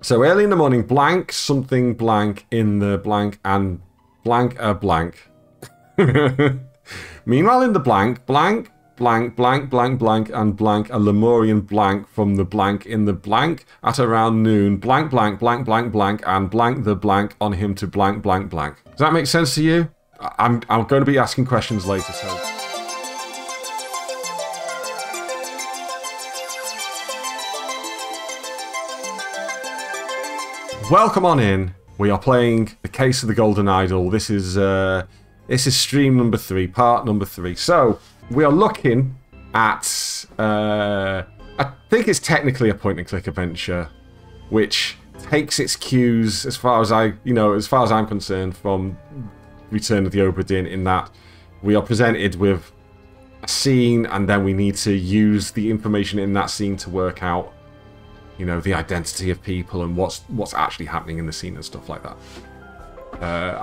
So early in the morning, blank, something blank, in the blank, and blank a blank. Meanwhile, in the blank, blank, blank, blank, blank, blank, and blank, a Lemurian blank from the blank in the blank at around noon, blank, blank, blank, blank, blank, and blank the blank on him to blank, blank, blank. Does that make sense to you? I'm going to be asking questions later, so... Welcome on in. We are playing The Case of the Golden Idol. This is stream number 3, part number 3. So, we are looking at... I think it's technically a point-and-click adventure, which takes its cues, as far as I'm concerned, from Return of the Obra Dinn, in that we are presented with a scene, and then we need to use the information in that scene to work out, you know, the identity of people and what's actually happening in the scene and stuff like that.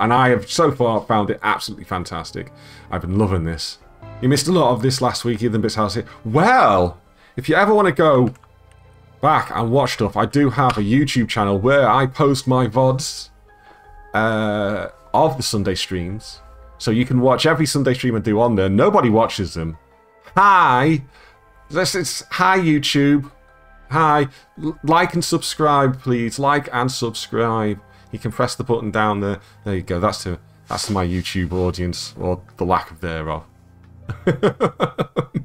And I have so far found it absolutely fantastic. I've been loving this. You missed a lot of this last week, Ethan Bits House here. Well, if you ever want to go back and watch stuff, I do have a YouTube channel where I post my VODs of the Sunday streams. So you can watch every Sunday stream I do on there. Nobody watches them. Hi! Hi, YouTube. Hi, like and subscribe, please. Like and subscribe. You can press the button down there. There you go. That's to my YouTube audience, or the lack of thereof. But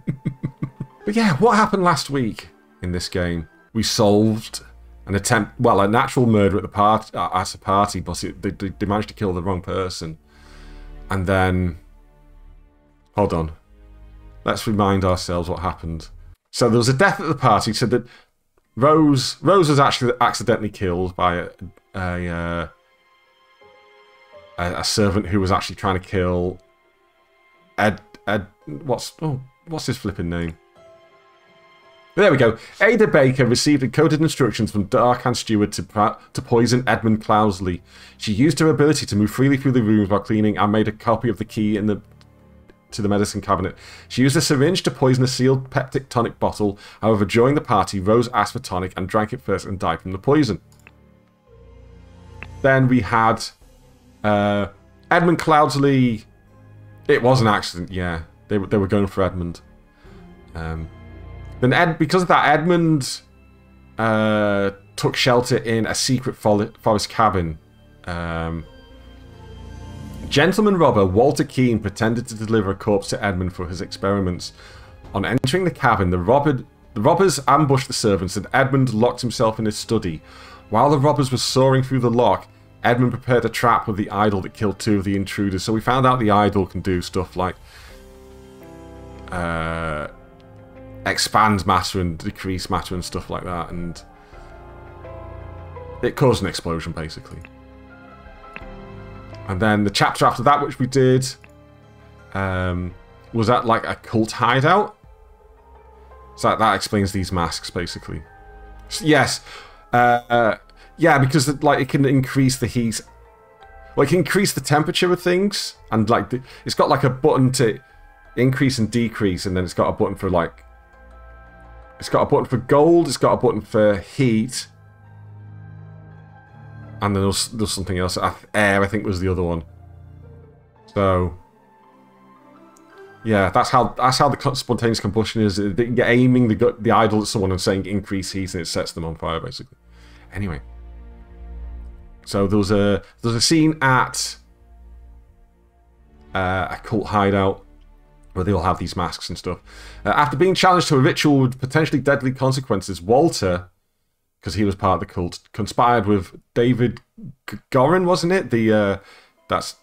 yeah, what happened last week in this game? We solved an attempt, well, a natural murder at a party, but they managed to kill the wrong person. And then, hold on. Let's remind ourselves what happened. So there was a death at the party, so that Rose was actually accidentally killed by a servant who was actually trying to kill what's his flipping name? There we go. Ada Baker received encoded instructions from Darkhand Steward to poison Edmund Cloudesley. She used her ability to move freely through the rooms while cleaning and made a copy of the key to the medicine cabinet. She used a syringe to poison a sealed peptic tonic bottle. However, during the party, Rose asked for tonic and drank it first and died from the poison. Then we had Edmund Cloudesley. It was an accident, yeah. They were going for Edmund. Then because of that, Edmund took shelter in a secret forest cabin. Gentleman robber Walter Keane pretended to deliver a corpse to Edmund for his experiments. On entering the cabin, the robbers ambushed the servants, and Edmund locked himself in his study. While the robbers were soaring through the lock, Edmund prepared a trap with the idol that killed 2 of the intruders. So we found out the idol can do stuff like expand matter and decrease matter and stuff like that, and it caused an explosion, basically. And then the chapter after that, which we did, was at like a cult hideout. So that explains these masks, basically. Yes, yeah, because like it can increase the heat, well, it can increase the temperature of things, and like it's got like a button to increase and decrease, and then it's got a button for like, it's got a button for gold, it's got a button for heat. And then there's something else. Air, I think, was the other one. So, yeah, that's how the spontaneous combustion is. You're aiming the idol at someone and saying increase heat, and it sets them on fire, basically. Anyway, so there's a scene at a cult hideout where they all have these masks and stuff. After being challenged to a ritual with potentially deadly consequences, Walter, because he was part of the cult, conspired with David Gorin, wasn't it? That's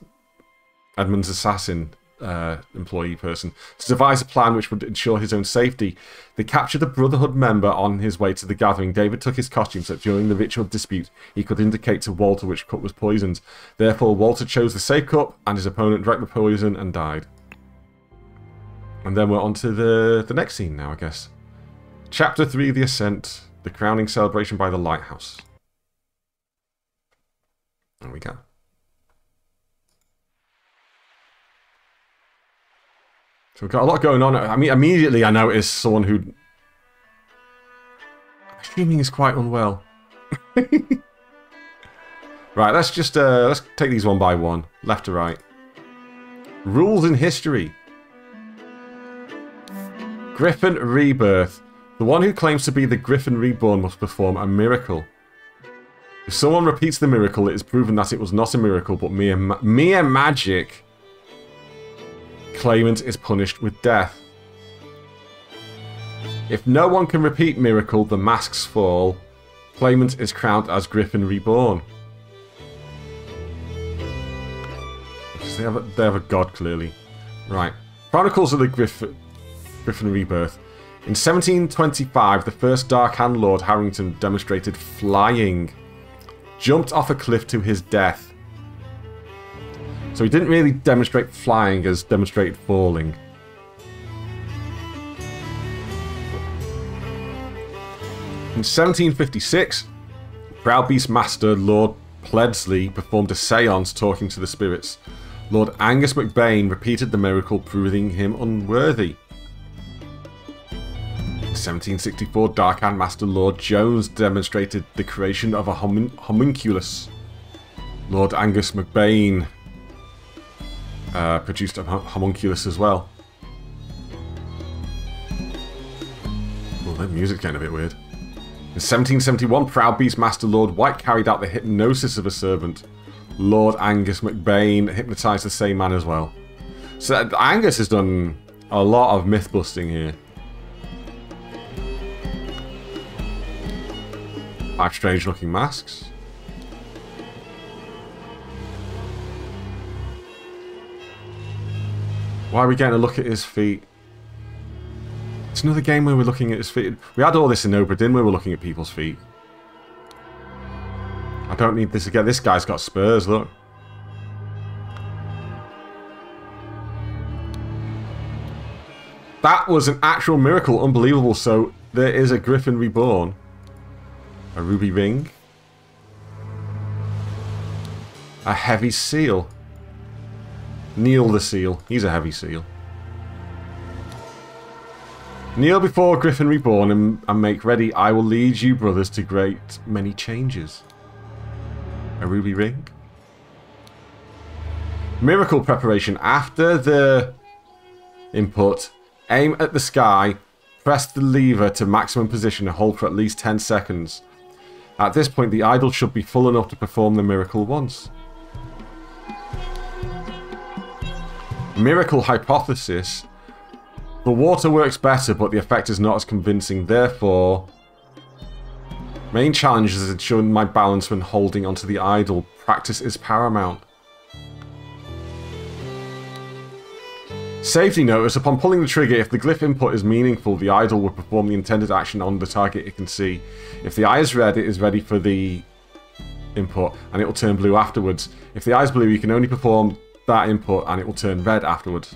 Edmund's assassin employee person, to devise a plan which would ensure his own safety. They captured a Brotherhood member on his way to the gathering. David took his costume so that during the ritual dispute he could indicate to Walter which cup was poisoned. Therefore, Walter chose the safe cup, and his opponent drank the poison and died. And then we're on to the next scene now, I guess. Chapter 3, The Ascent. The crowning celebration by the lighthouse. There we go. So we've got a lot going on. I mean, immediately I noticed someone who, I'm assuming, is quite unwell. Right, let's just let's take these one by one, left to right. Rules in history. Griffin Rebirth. The one who claims to be the Griffin Reborn must perform a miracle. If someone repeats the miracle, it is proven that it was not a miracle, but mere magic. Claimant is punished with death. If no one can repeat miracle, the masks fall. Claimant is crowned as Griffin Reborn. They have a god, clearly. Right. Chronicles of the Griffin Rebirth. In 1725, the first Dark Hand Lord Harrington demonstrated flying. Jumped off a cliff to his death. So he didn't really demonstrate flying as demonstrated falling. In 1756, Proud Beast Master Lord Pledsley performed a seance talking to the spirits. Lord Angus MacBain repeated the miracle, proving him unworthy. In 1764, Dark Hand Master Lord Jones demonstrated the creation of a homunculus. Lord Angus MacBain produced a homunculus as well. Oh, that music's getting a bit weird. In 1771, Proud Beast Master Lord White carried out the hypnosis of a servant. Lord Angus MacBain hypnotised the same man as well. So Angus has done a lot of myth busting here. 5 strange looking masks. Why are we getting a look at his feet? It's another game where we're looking at his feet. We had all this in Obra Dinn where we're looking at people's feet. I don't need this again. This guy's got spurs, look. That was an actual miracle. Unbelievable. So there is a Griffin Reborn. A ruby ring. A heavy seal. Kneel the seal. He's a heavy seal. Kneel before Griffin Reborn and make ready. I will lead you, brothers, to great many changes. A ruby ring. Miracle preparation. After the input, aim at the sky, press the lever to maximum position and hold for at least 10 seconds. At this point, the idol should be full enough to perform the miracle once. Miracle hypothesis. The water works better, but the effect is not as convincing. Therefore, main challenge is ensuring my balance when holding onto the idol. Practice is paramount. Safety notice. Upon pulling the trigger, if the glyph input is meaningful, the idol will perform the intended action on the target it can see. If the eye is red, it is ready for the input, and it will turn blue afterwards. If the eye is blue, you can only perform that input, and it will turn red afterwards.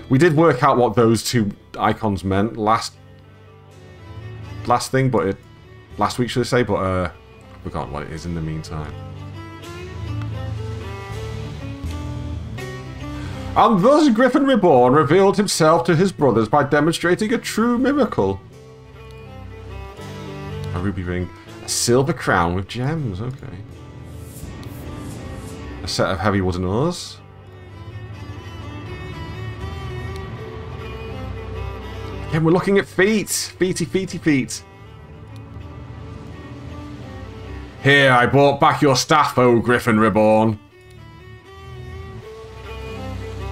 We did work out what those two icons meant last thing, but last week, should I say, but I forgot what it is in the meantime. And thus Griffin Reborn revealed himself to his brothers by demonstrating a true miracle. A ruby ring. A silver crown with gems, okay. A set of heavy wooden oars. Again, we're looking at feet. Feety, feety, feet. Here, I brought back your staff, O Griffin Reborn.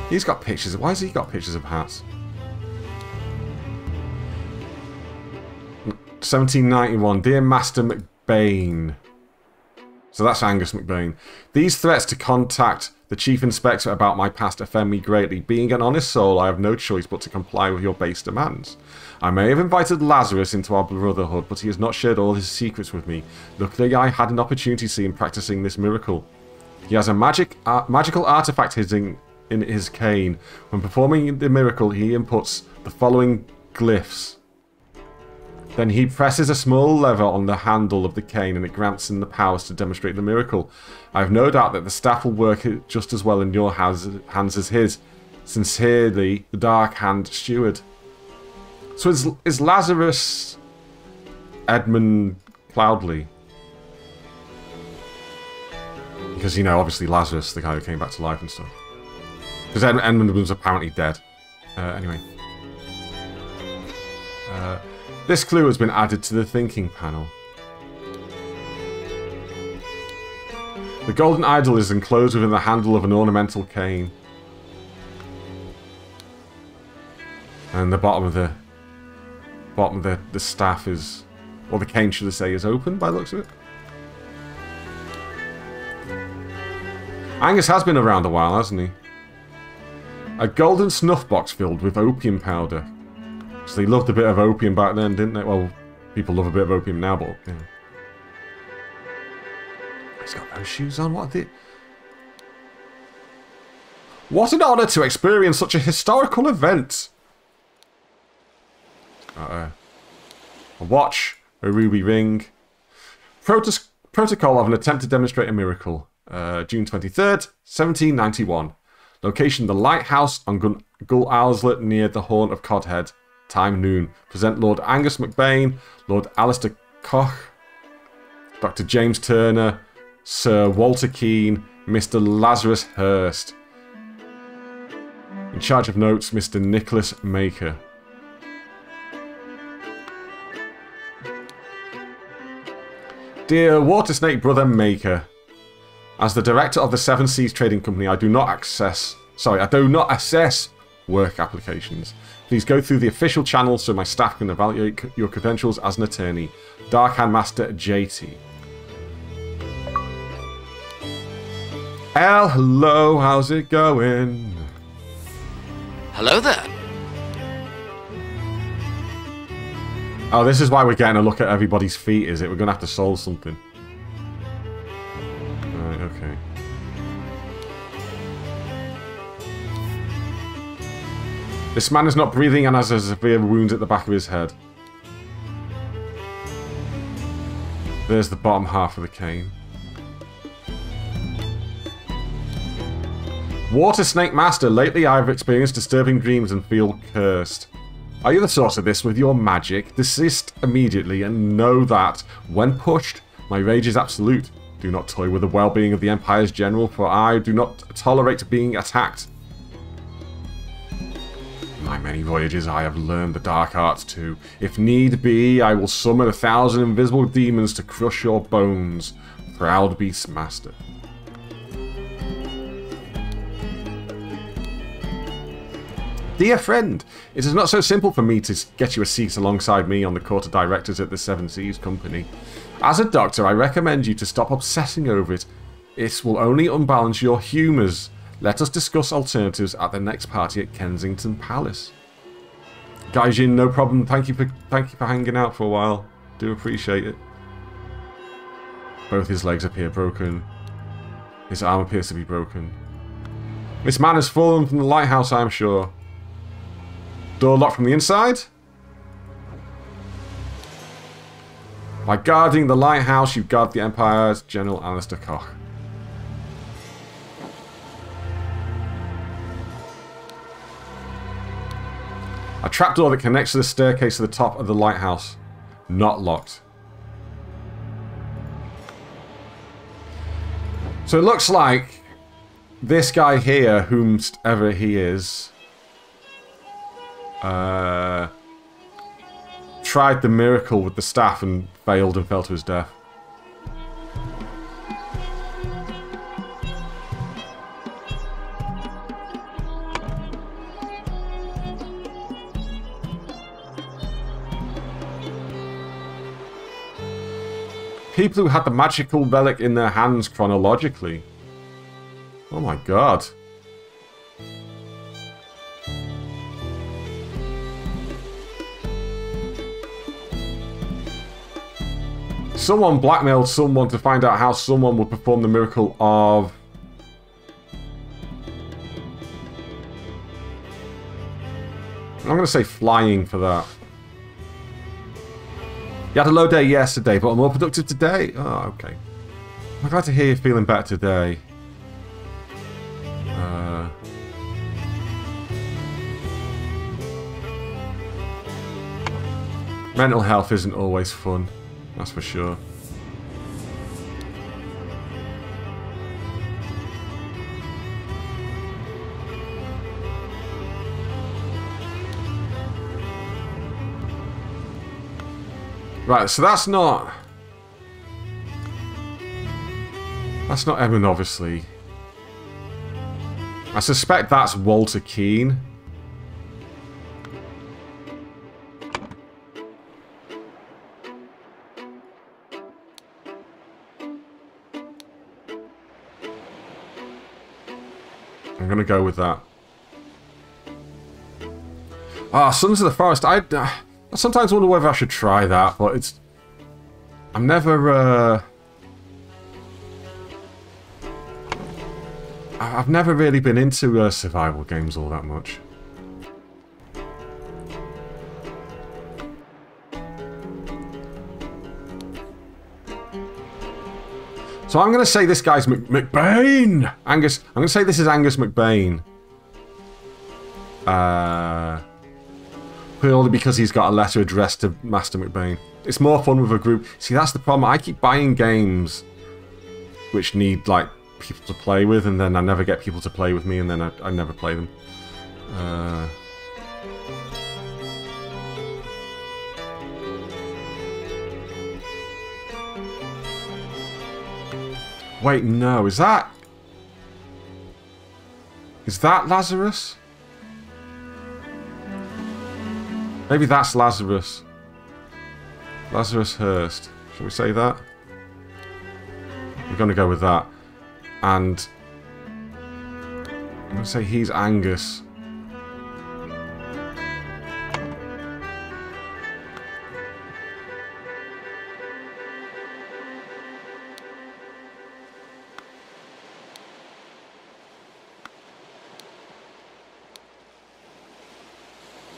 He's got pictures. Why has he got pictures of hats? 1791. Dear Master MacBain. So that's Angus MacBain. These threats to contact the Chief Inspector about my past offend me greatly. Being an honest soul, I have no choice but to comply with your base demands. I may have invited Lazarus into our brotherhood, but he has not shared all his secrets with me. Luckily, I had an opportunity to see him practicing this miracle. He has a magical artifact hidden in his cane. When performing the miracle, he inputs the following glyphs. Then he presses a small lever on the handle of the cane and it grants him the powers to demonstrate the miracle. I have no doubt that the staff will work just as well in your hands as his. Sincerely, the Dark Hand Steward. So is Lazarus Edmund Cloudley? Because, you know, obviously Lazarus, the guy who came back to life and stuff. Because Edmund was apparently dead. Anyway. This clue has been added to the thinking panel. The golden idol is enclosed within the handle of an ornamental cane. And the bottom of the staff is, or the cane should I say, is open by the looks of it. Angus has been around a while, hasn't he? A golden snuff box filled with opium powder. So they loved a bit of opium back then, didn't they? Well, people love a bit of opium now, but yeah. He's got those shoes on. What are they? What an honour to experience such a historical event! A watch, a ruby ring. Protocol of an attempt to demonstrate a miracle. June 23rd, 1791. Location, the lighthouse on Gull Owslet near the Horn of Codhead. Time, noon. Present Lord Angus MacBain, Lord Alistair Koch, Dr. James Turner, Sir Walter Keane, Mr. Lazarus Hurst. In charge of notes, Mr. Nicholas Maker. Dear Water Snake Brother Maker, as the director of the Seven Seas Trading Company, I do not assess work applications. Please go through the official channels so my staff can evaluate your credentials as an attorney. Darkhand Master JT. Hello, how's it going? Hello there. Oh, this is why we're getting a look at everybody's feet, is it? We're going to have to solve something. Right, okay. This man is not breathing and has a severe wound at the back of his head. There's the bottom half of the cane. Water Snake Master, lately I have experienced disturbing dreams and feel cursed. Are you the source of this with your magic? Desist immediately and know that, when pushed, my rage is absolute. Do not toy with the well-being of the Empire's general, for I do not tolerate being attacked. In my many voyages I have learned the dark arts too. If need be, I will summon 1,000 invisible demons to crush your bones. Proud Beast Master. Dear friend, it is not so simple for me to get you a seat alongside me on the Court of Directors at the Seven Seas Company. As a doctor, I recommend you to stop obsessing over it. It will only unbalance your humours. Let us discuss alternatives at the next party at Kensington Palace. Gaijin, no problem. Thank you for hanging out for a while. Do appreciate it. Both his legs appear broken. His arm appears to be broken. This man has fallen from the lighthouse, I am sure. Door locked from the inside. By guarding the lighthouse, you guard the Empire's General Alistair Koch. A trapdoor that connects to the staircase to the top of the lighthouse. Not locked. So it looks like this guy here, whomsoever he is, tried the miracle with the staff and failed and fell to his death. People who had the magical relic in their hands chronologically. Oh my god. Someone blackmailed someone to find out how someone would perform the miracle of... I'm going to say flying for that. You had a low day yesterday, but I'm more productive today. Oh, okay. I'm glad to hear you're feeling better today. Mental health isn't always fun. That's for sure. Right, so that's not... That's not Edmund, obviously. I suspect that's Walter Keane. I'm gonna go with that. Ah, Sons of the Forest. I sometimes wonder whether I should try that, but it's... I'm never, I've never really been into survival games all that much. So I'm going to say this guy's McBain! Angus... I'm going to say this is Angus McBain. Purely because he's got a letter addressed to Master McBain. It's more fun with a group. See, that's the problem. I keep buying games which need, like, people to play with, and then I never get people to play with me, and then I never play them. Wait, no. Is that Lazarus? Maybe that's Lazarus. Lazarus Hurst. Shall we say that? We're going to go with that. And I'm going to say he's Angus.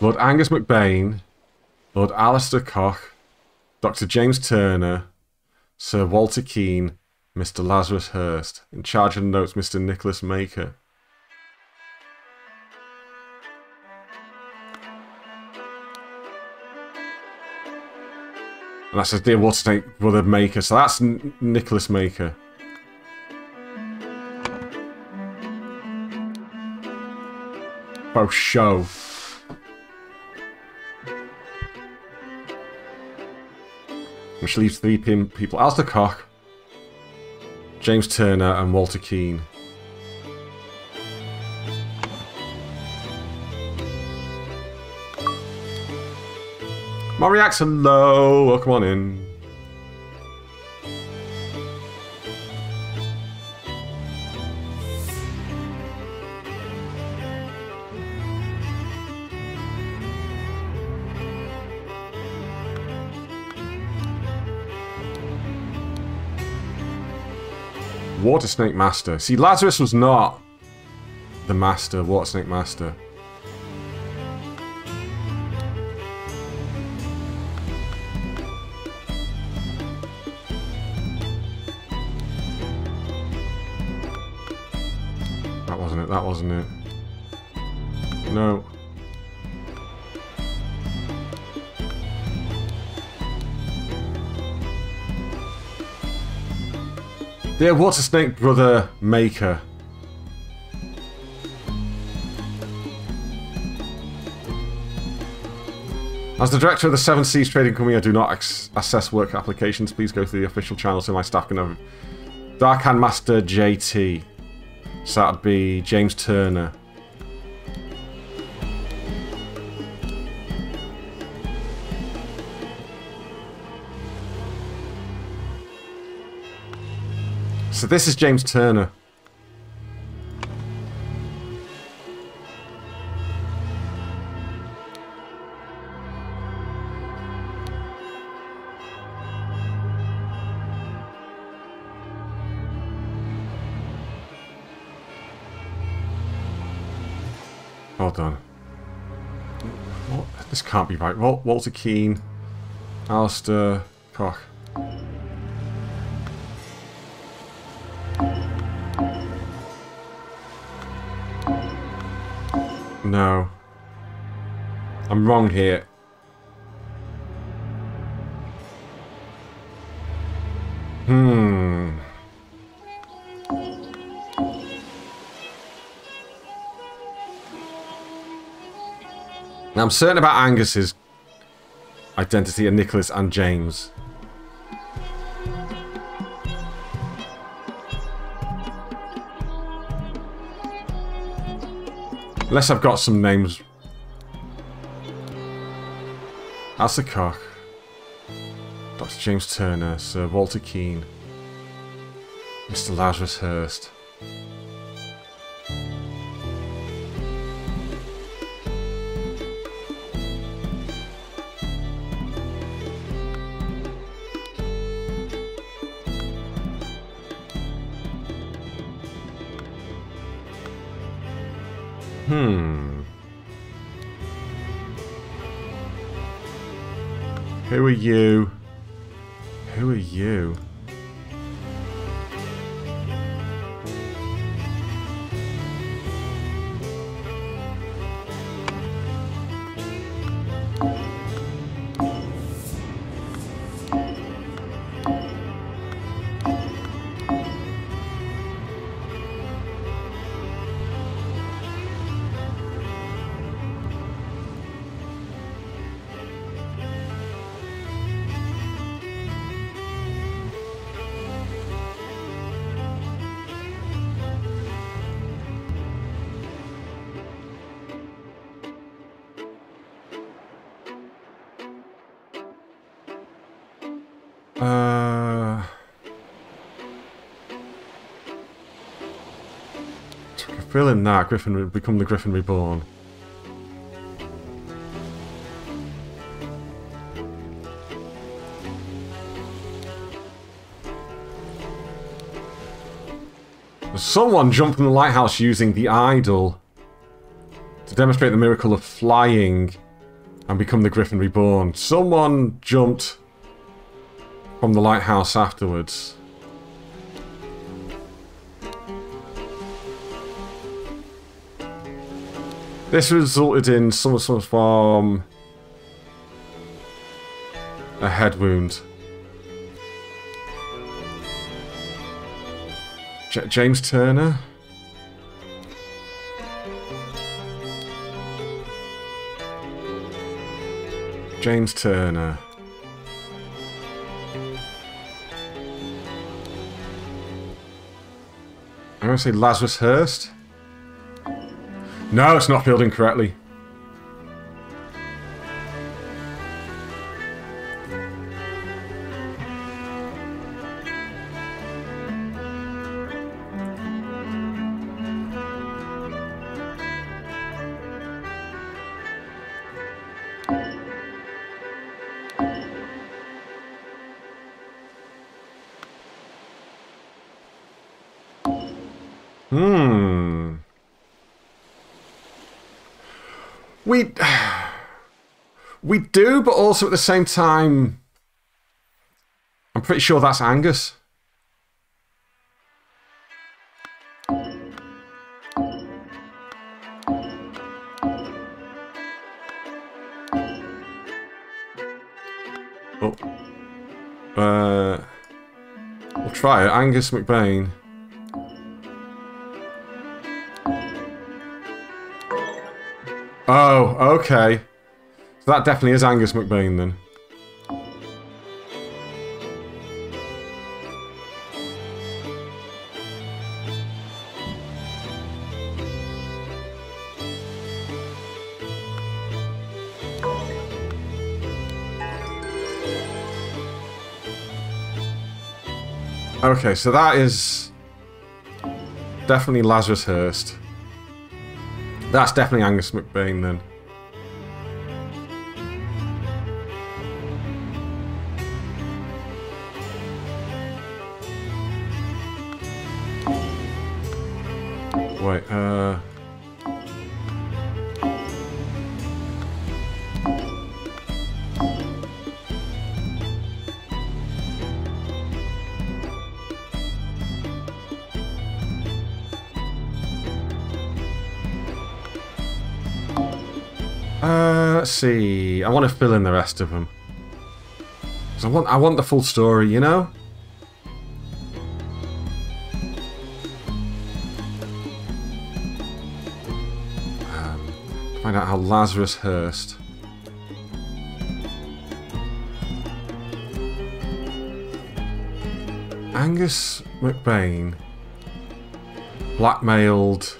Lord Angus McBain, Lord Alistair Koch, Dr. James Turner, Sir Walter Keane, Mr. Lazarus Hurst. In charge of the notes, Mr. Nicholas Maker. And that says, dear Watersnake Brother Maker, so that's Nicholas Maker. Oh, show. Which leaves three people. Alistair Koch, James Turner, and Walter Keane. Moriax, hello! Welcome on in. Water Snake Master. See, Lazarus was not the Master, Water Snake Master. That wasn't it, that wasn't it. No. Dear Water Snake Brother Maker. As the director of the Seven Seas Trading Company, I do not assess work applications. Please go through the official channel so my staff can know. Dark Hand Master JT. So that'd be James Turner. So this is James Turner. Hold on. What? This can't be right. Walter Keane, Alistair Koch. No. I'm wrong here. Now I'm certain about Angus's. identity of Nicholas and James. Unless I've got some names. That's the cock. Dr. James Turner, Sir Walter Keane, Mr. Lazarus Hurst. Who are you? Who are you? Fill in that. Griffin, become the Griffin Reborn. Someone jumped from the lighthouse using the idol to demonstrate the miracle of flying and become the Griffin Reborn. Someone jumped from the lighthouse afterwards. This resulted in some form a head wound. James Turner? James Turner. I'm going to say Lazarus Hurst. No, it's not filled in correctly. We do, but also at the same time, I'm pretty sure that's Angus. Oh. We'll try it. Angus McBain. Oh, okay. So that definitely is Angus McBain then. Okay, so that is definitely Lazarus Hurst. That's definitely Angus McBain then. Wait, let's see. I want to fill in the rest of them. 'Cause I want the full story, you know? Find out how Lazarus Hurst. Angus McBain blackmailed...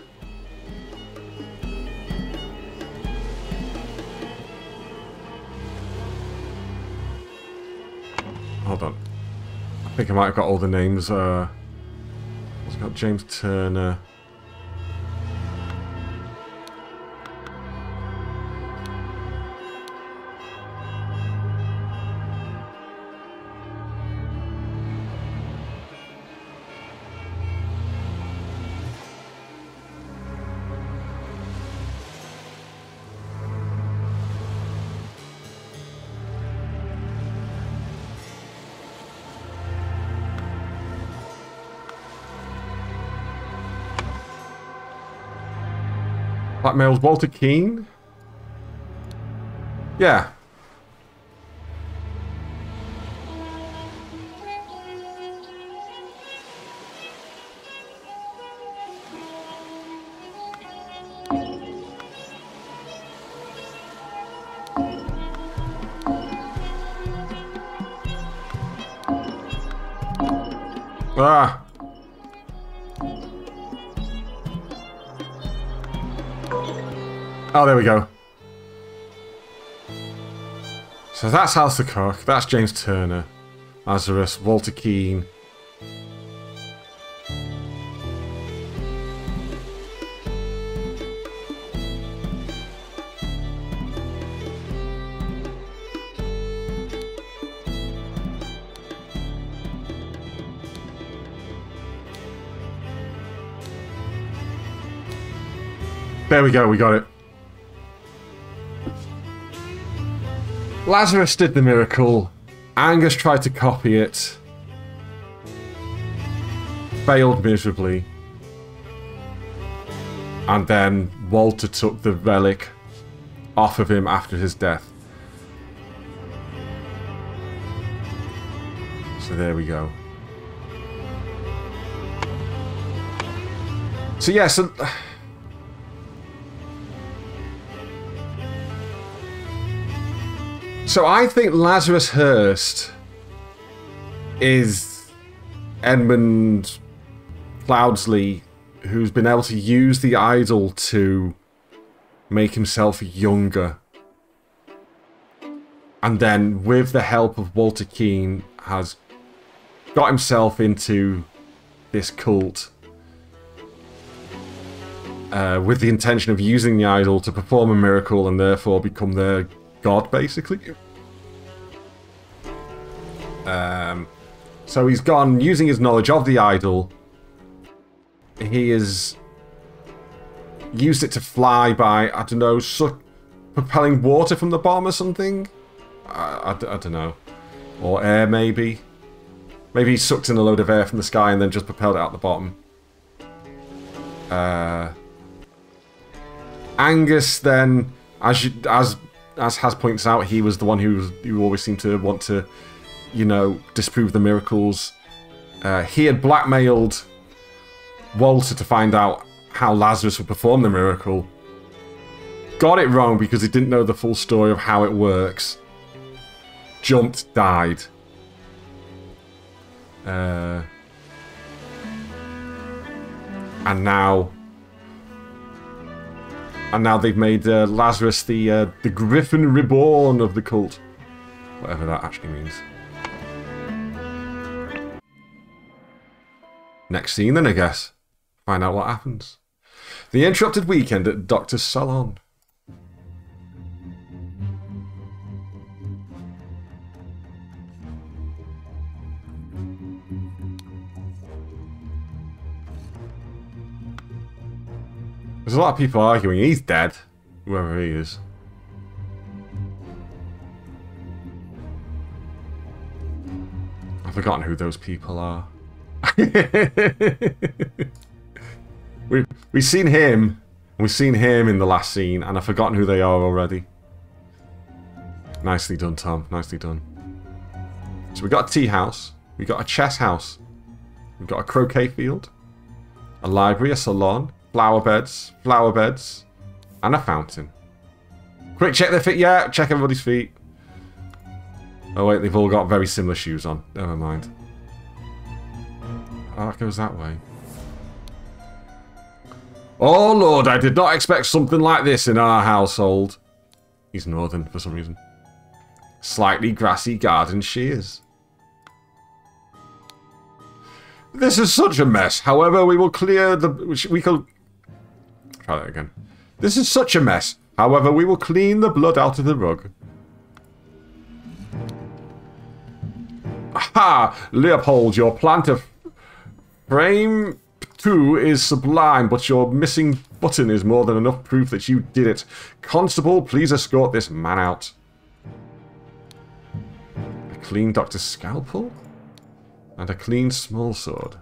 Hold on. I think I might have got all the names. I've got James Turner. Blackmailed Walter Keane? Yeah. Ah. Oh, there we go. So that's Alistair Cook, that's James Turner, Lazarus, Walter Keane. There we go, we got it. Lazarus did the miracle. Angus tried to copy it. Failed miserably. And then Walter took the relic off of him after his death. So there we go. So yeah, So I think Lazarus Hurst is Edmund Cloudsley, who's been able to use the idol to make himself younger. And then, with the help of Walter Keane, has got himself into this cult with the intention of using the idol to perform a miracle and therefore become their god, basically. So he's gone using his knowledge of the idol. He has used it to fly by, I don't know, propelling water from the bottom or something? I don't know. Or air, maybe. Maybe he sucked in a load of air from the sky and then just propelled it out the bottom. Angus, then, as Has points out, he was the one who always seemed to want to, you know, disprove the miracles. He had blackmailed Walter to find out how Lazarus would perform the miracle. Got it wrong because he didn't know the full story of how it works. Jumped, died. And now they've made Lazarus the Griffin Reborn of the cult. Whatever that actually means. Next scene then, I guess. Find out what happens. The interrupted weekend at Doctor's Salon. There's a lot of people arguing he's dead, whoever he is. I've forgotten who those people are. We've seen him, and we've seen him in the last scene, and I've forgotten who they are already. Nicely done, Tom. Nicely done. So we got a tea house, we got a chess house, we've got a croquet field, a library, a salon, flower beds, and a fountain. Quick, check their feet. Yeah, check everybody's feet. Oh wait, they've all got very similar shoes on. Never mind. Oh, that goes that way. Oh, Lord, I did not expect something like this in our household. He's northern for some reason. Slightly grassy garden shears. This is such a mess. However, we will clear the... We can... Try that again. This is such a mess. However, we will clean the blood out of the rug. Aha! Leopold, your plan to frame 2 is sublime, but your missing button is more than enough proof that you did it. Constable, please escort this man out. A clean Dr. Scalpel? And a clean small sword.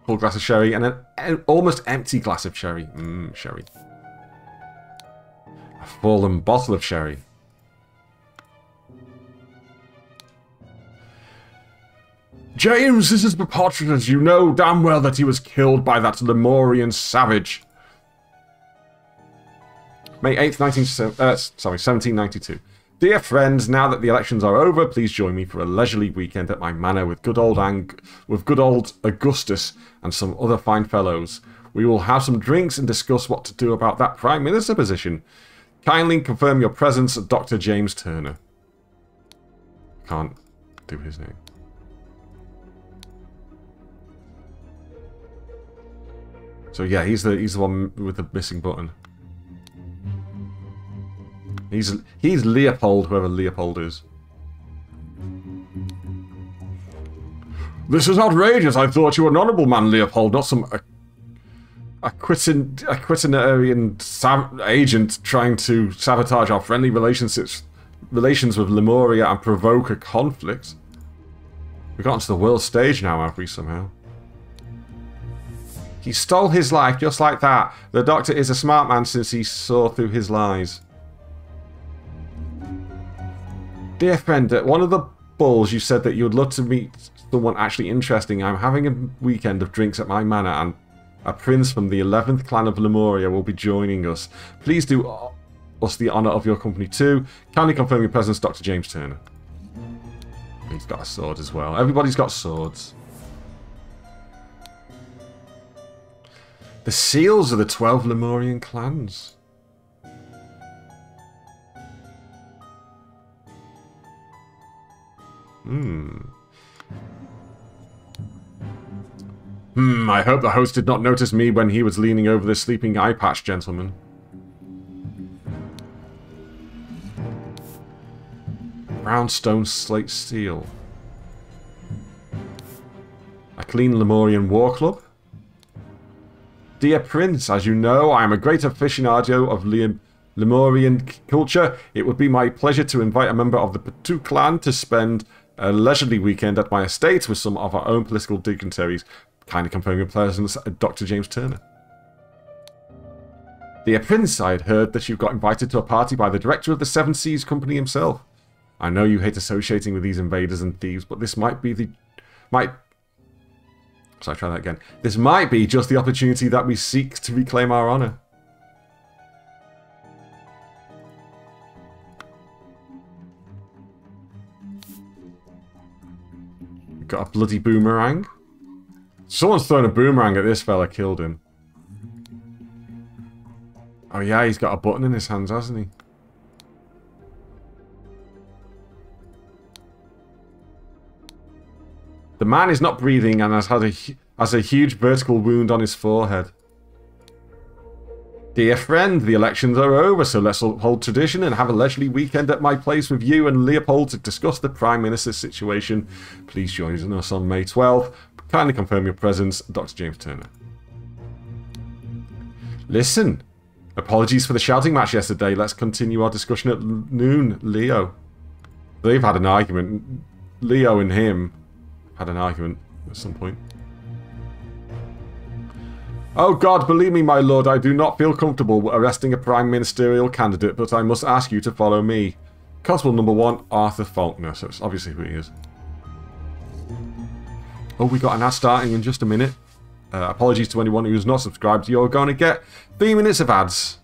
Full glass of sherry and an almost empty glass of sherry. Sherry. A fallen bottle of sherry. James, this is preposterous. You know damn well that he was killed by that Lemurian savage. May 8th, 1792. Dear friends, now that the elections are over, please join me for a leisurely weekend at my manor with good old Augustus and some other fine fellows. We will have some drinks and discuss what to do about that Prime Minister position. Kindly confirm your presence at Dr. James Turner. Can't do his name. So yeah, he's the one with the missing button. He's Leopold, whoever Leopold is. This is outrageous. I thought you were an honourable man, Leopold, not some Aquitanian agent trying to sabotage our friendly relations with Lemuria and provoke a conflict. We've gotten to the world stage now, have we, somehow? He stole his life just like that. The Doctor is a smart man since he saw through his lies. Dear friend, at one of the balls you said that you would love to meet someone actually interesting. I'm having a weekend of drinks at my manor and a prince from the 11th clan of Lemuria will be joining us. Please do us the honour of your company too. Kindly confirm your presence, Dr. James Turner. He's got a sword as well. Everybody's got swords. The seals of the 12 Lemurian clans. I hope the host did not notice me when he was leaning over the sleeping eye patch gentleman. Brownstone slate steel. A clean Lemurian war club. Dear Prince, as you know, I am a great aficionado of Lemurian culture. It would be my pleasure to invite a member of the Patu clan to spend a leisurely weekend at my estate with some of our own political dignitaries. Kindly confirm your presence, Dr. James Turner. Dear Prince, I had heard that you got invited to a party by the director of the Seven Seas Company himself. I know you hate associating with these invaders and thieves, but this might be Sorry, try that again. This might be just the opportunity that we seek to reclaim our honour. Got a bloody boomerang. Someone's thrown a boomerang at this fella, killed him. Oh yeah, he's got a button in his hands, hasn't he? The man is not breathing and has a huge vertical wound on his forehead. Dear friend, the elections are over, so let's uphold tradition and have a leisurely weekend at my place with you and Leopold to discuss the Prime Minister's situation. Please join us on May 12th. Kindly confirm your presence, Dr. James Turner. Listen, apologies for the shouting match yesterday. Let's continue our discussion at noon, Leo. They've had an argument. Leo and him had an argument at some point. Oh God, believe me, my lord, I do not feel comfortable arresting a prime ministerial candidate, but I must ask you to follow me. Constable number 1, Arthur Faulkner, so it's obviously who he is. Oh, we got an ad starting in just a minute. Apologies to anyone who's not subscribed. You're going to get 3 minutes of ads.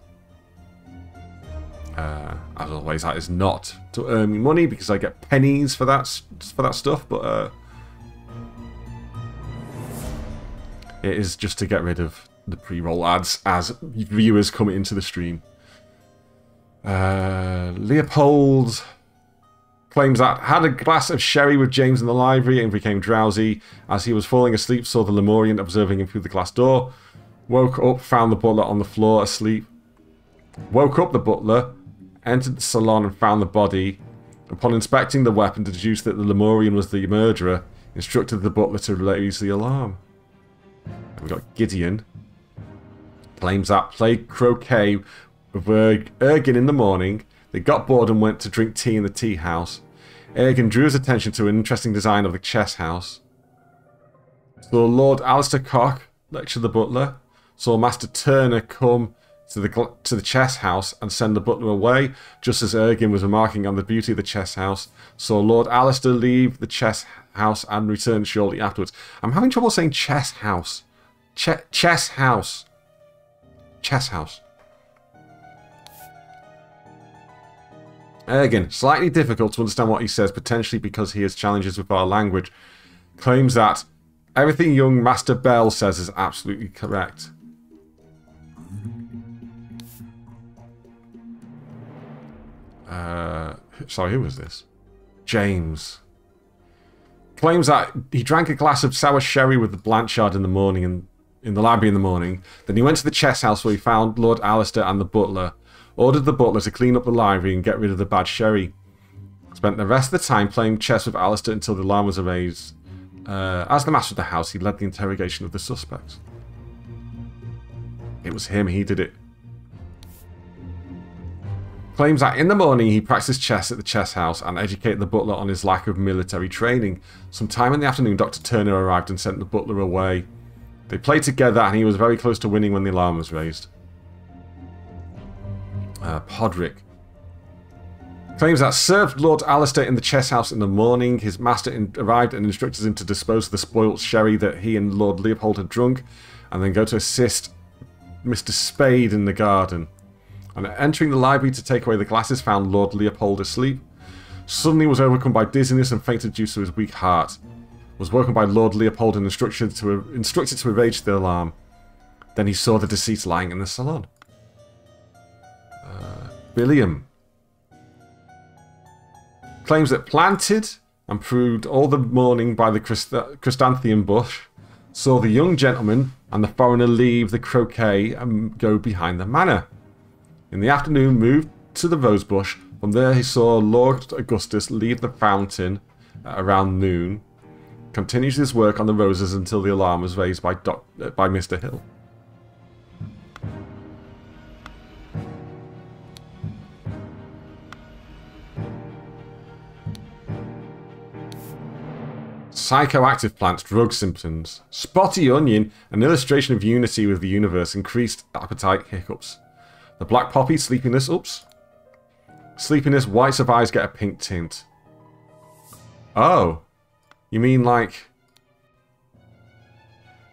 As always, that is not to earn me money because I get pennies for that stuff, but it is just to get rid of the pre-roll ads as viewers come into the stream. Leopold claims that had a glass of sherry with James in the library and became drowsy. As he was falling asleep, saw the Lemurian observing him through the glass door. Woke up, found the butler on the floor asleep. Woke up the butler, entered the salon and found the body. Upon inspecting the weapon, deduced that the Lemurian was the murderer. Instructed the butler to raise the alarm. And we got Gideon. Claims that played croquet with Ergin in the morning. They got bored and went to drink tea in the tea house. Ergin drew his attention to an interesting design of the chess house. Saw Lord Alistair Cock lecture the butler. Saw Master Turner come to the chess house and send the butler away, just as Ergin was remarking on the beauty of the chess house. Saw Lord Alistair leave the chess house and return shortly afterwards. I'm having trouble saying chess house. Chess house. Chess house. Ergin, slightly difficult to understand what he says, potentially because he has challenges with our language. Claims that everything young Master Bell says is absolutely correct. Sorry, who was this? James. Claims that he drank a glass of sour sherry with the Blanchard in the morning, in the library in the morning. Then he went to the chess house where he found Lord Alistair and the butler. Ordered the butler to clean up the library and get rid of the bad sherry. Spent the rest of the time playing chess with Alistair until the alarm was raised. As the master of the house, he led the interrogation of the suspects. It was him, he did it. Claims that in the morning he practiced chess at the chess house and educated the butler on his lack of military training. Sometime in the afternoon, Dr. Turner arrived and sent the butler away. They played together and he was very close to winning when the alarm was raised. Podrick claims that served Lord Alistair in the chess house in the morning. His master arrived and instructed him to dispose of the spoilt sherry that he and Lord Leopold had drunk, and then go to assist Mr. Spade in the garden. On entering the library to take away the glasses, found Lord Leopold asleep. Suddenly was overcome by dizziness and fainted due to his weak heart. Was woken by Lord Leopold and instructed to arrange the alarm. Then he saw the deceased lying in the salon. William claims that planted and proved all the morning by the chrysanthemum bush, saw the young gentleman and the foreigner leave the croquet and go behind the manor. In the afternoon moved to the rose bush. From there he saw Lord Augustus leave the fountain around noon. Continues his work on the roses until the alarm was raised by Mr. Hill. Psychoactive plants, drug symptoms. Spotty onion, an illustration of unity with the universe, increased appetite, hiccups. The black poppy, sleepiness, oops. Sleepiness, whites of eyes get a pink tint. Oh. You mean like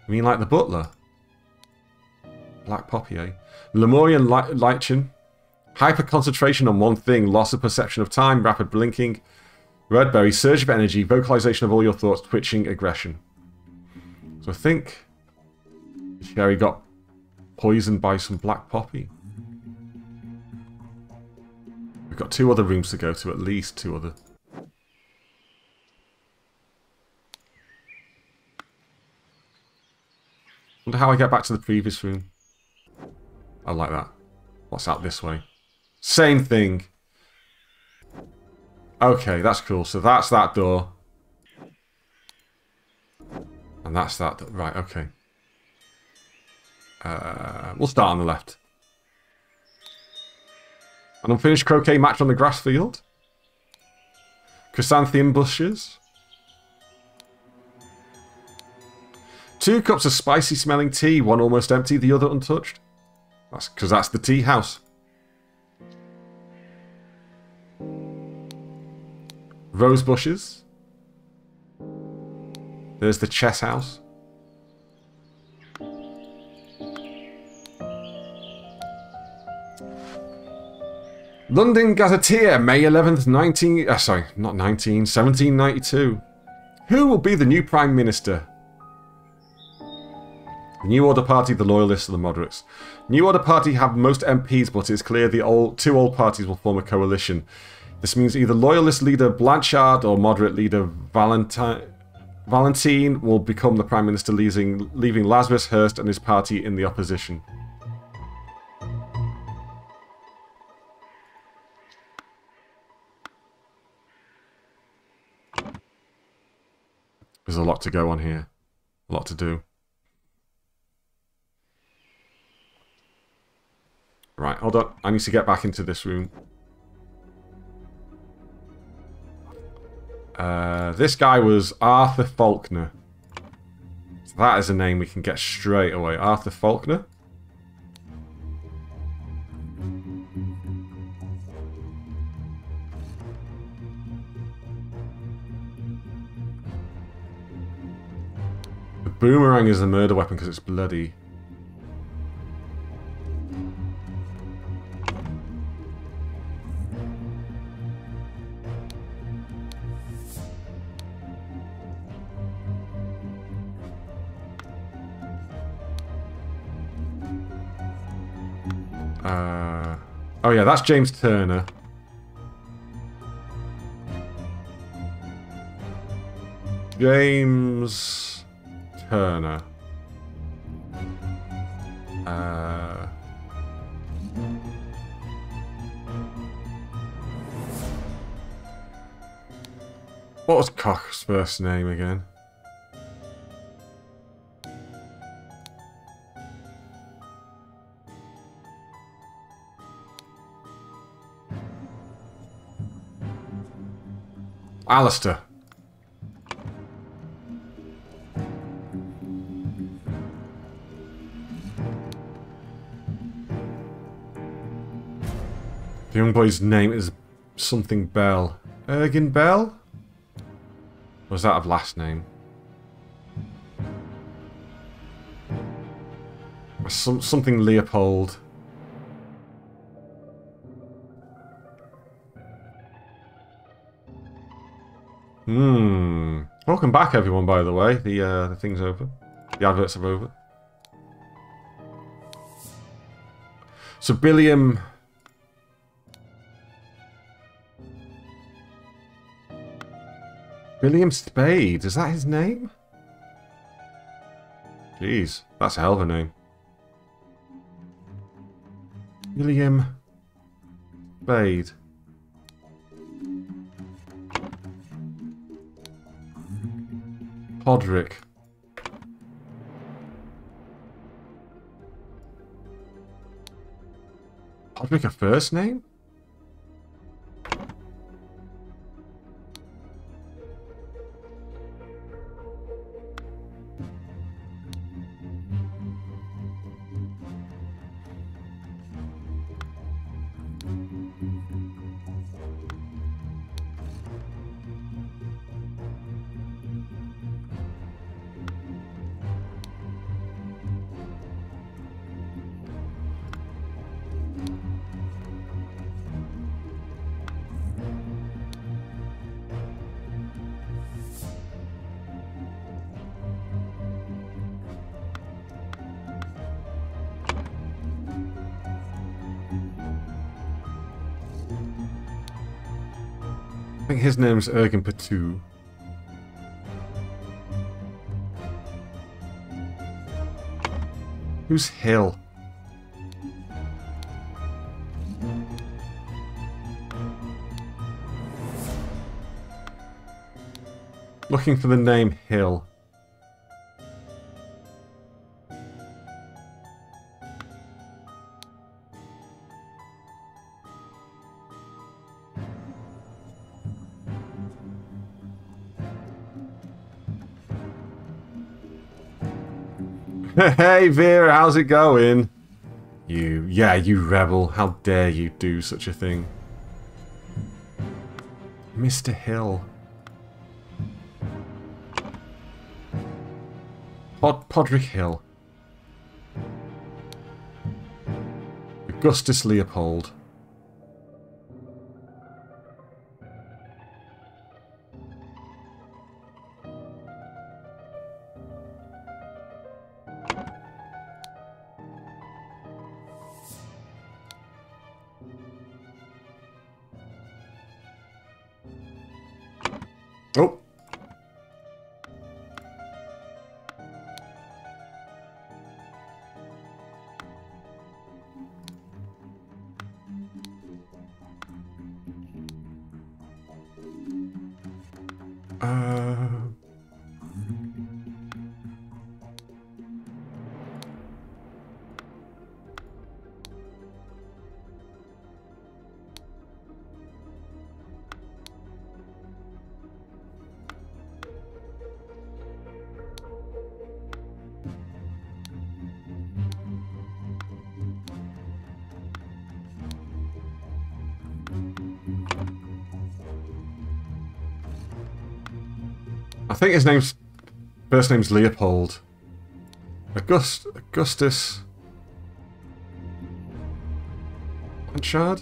the butler? Black poppy, eh? Lemurian lichen. Hyper concentration on one thing, loss of perception of time, rapid blinking. Red berry, surge of energy, vocalization of all your thoughts, twitching, aggression. So I think Sherry got poisoned by some black poppy. We've got 2 other rooms to go to, at least 2 other. Wonder how I get back to the previous room. I like that. What's out this way? Same thing. Okay, that's cool. So that's that door. And that's that door. Right, okay. We'll start on the left. An unfinished croquet match on the grass field. Chrysanthemum bushes. 2 cups of spicy smelling tea, one almost empty, the other untouched. That's because that's the tea house. Rose bushes. There's the chess house. London Gazetteer, May 11th, 1792. Who will be the new Prime Minister? The New Order Party, the Loyalists, and the Moderates. New Order Party have most MPs, but it's clear the two old parties will form a coalition. This means either Loyalist leader Blanchard or Moderate leader Valentine will become the Prime Minister, leaving Lazarus, Hearst, and his party in the opposition. There's a lot to go on here. A lot to do. Right, hold on. I need to get back into this room. This guy was Arthur Faulkner. So that is a name we can get straight away. Arthur Faulkner. The boomerang is the murder weapon because it's bloody. Oh yeah, that's James Turner. James Turner. What was Koch's first name again? Alistair. The young boy's name is something Bell. Ergin Bell? Or was that a last name? Something Leopold. Welcome back, everyone, by the way. The thing's over. The adverts are over. So, Billiam... William Spade, is that his name? Jeez, that's a hell of a name. William Spade. Podrick. Podrick a first name? I think his name's Ergin Patu. Who's Hill? Looking for the name Hill. Hey Vera, how's it going? You rebel. How dare you do such a thing? Mr. Hill. Podrick Hill. Augustus Leopold. I think his first name's Leopold. Augustus Blanchard?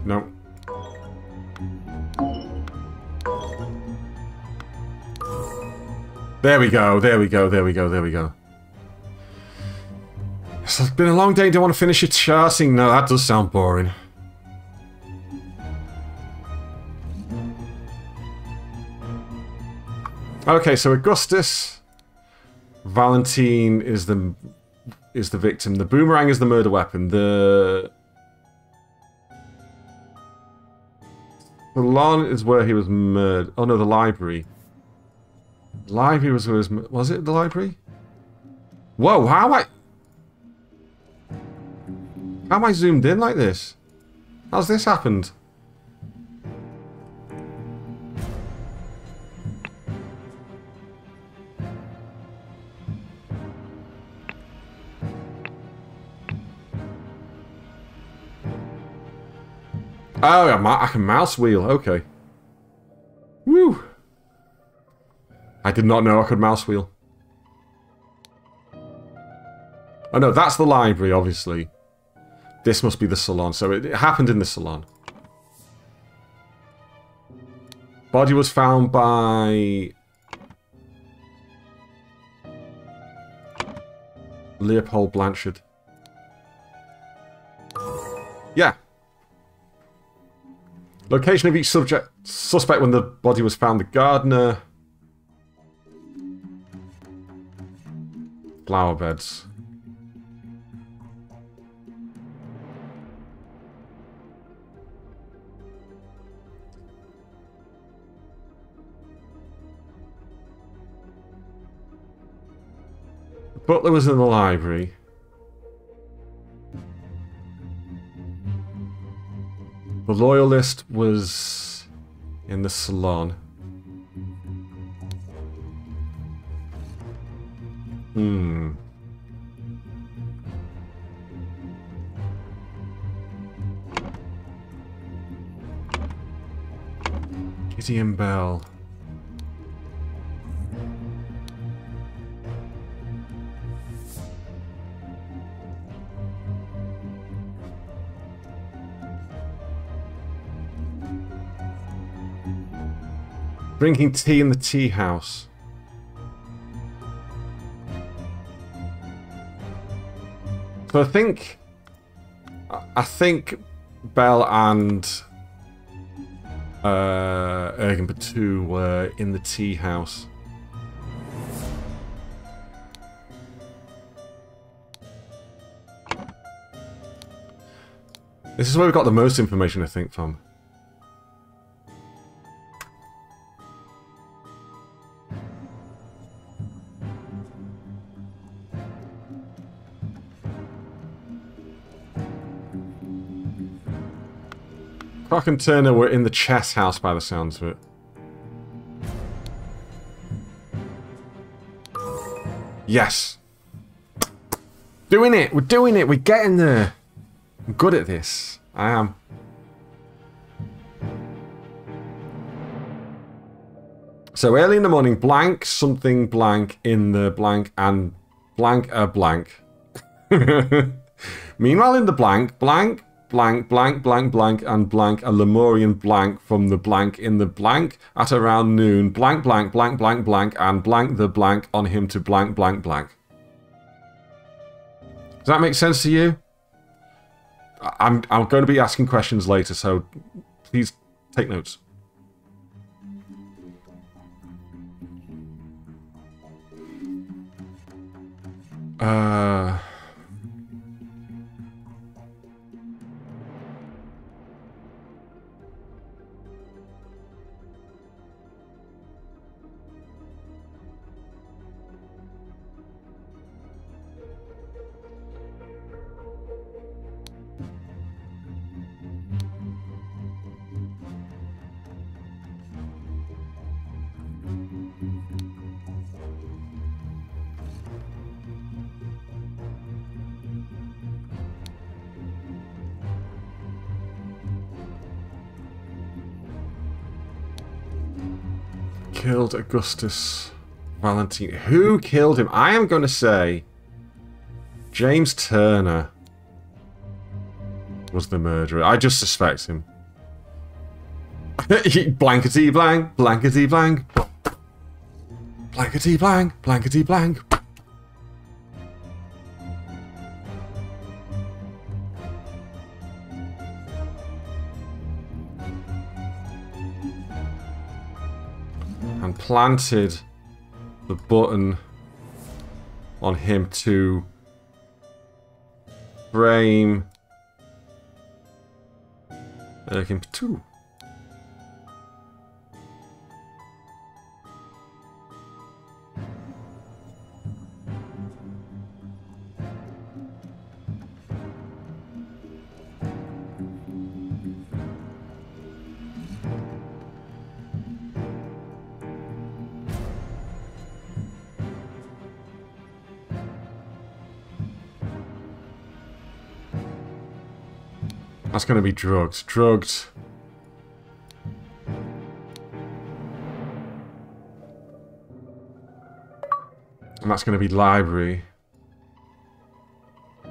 No. There we go, there we go, there we go, there we go. It's been a long day, don't want to finish your charting. No, that does sound boring. Okay, so Augustus Valentine is the victim. The boomerang is the murder weapon. The salon is where he was murdered. Oh no, the library. The library was where was it the library? Whoa, how am I zoomed in like this? How's this happened? Oh, I can mouse wheel. Okay. Woo! I did not know I could mouse wheel. Oh no, that's the library, obviously. This must be the salon. So it happened in the salon. Body was found by Leopold Blanchard. Yeah. Location of each suspect when the body was found. The gardener. Flower beds. The butler was in the library. The loyalist was in the salon. Gideon Bell. Drinking tea in the tea house. So I think Bell and Ergen Batu were in the tea house. This is where we got the most information, I think, from. Clark and Turner were in the chess house by the sounds of it. Yes. Doing it! We're doing it! We're getting there! I'm good at this. I am. So early in the morning, blank, something blank, in the blank, and blank a blank. Meanwhile in the blank, blank, blank, blank, blank, blank, and blank, a Lemurian blank from the blank in the blank at around noon, blank, blank, blank, blank, blank, and blank the blank on him to blank, blank, blank. Does that make sense to you? I'm going to be asking questions later, so please take notes. Uh... Killed Augustus Valentine. Who killed him? I am going to say James Turner was the murderer. I just suspect him. Blankety blank, blankety blank. Blankety blank, blankety blank. And planted the button on him to frame him too. That's going to be drugged. Drugged. And that's going to be library.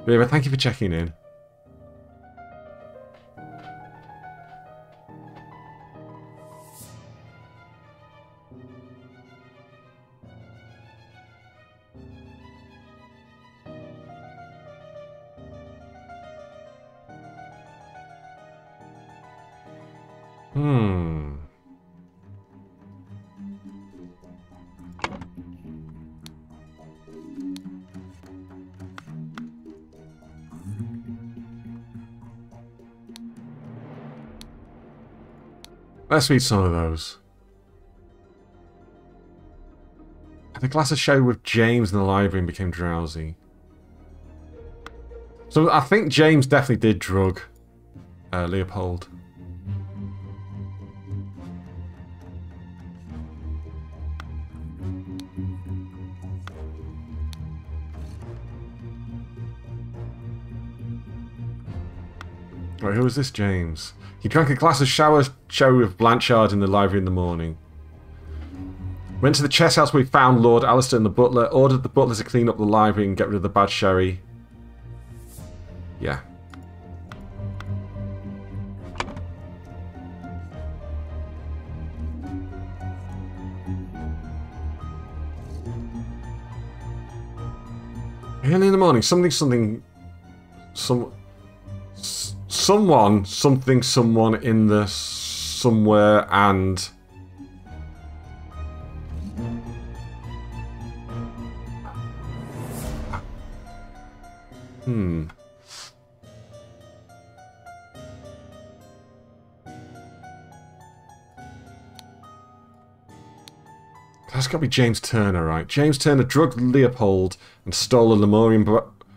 Vera, thank you for checking in. Let's read some of those. Had a glass of sherry with James in the library and became drowsy. So I think James definitely did drug Leopold. Right, who was this James? He drank a glass of sherry with Blanchard in the library in the morning. Went to the chess house where he found Lord Alistair and the butler. Ordered the butler to clean up the library and get rid of the bad sherry. Yeah. Early in the morning, someone, something, someone in the somewhere and... That's got to be James Turner, right? James Turner drugged Leopold and stole a Lemurian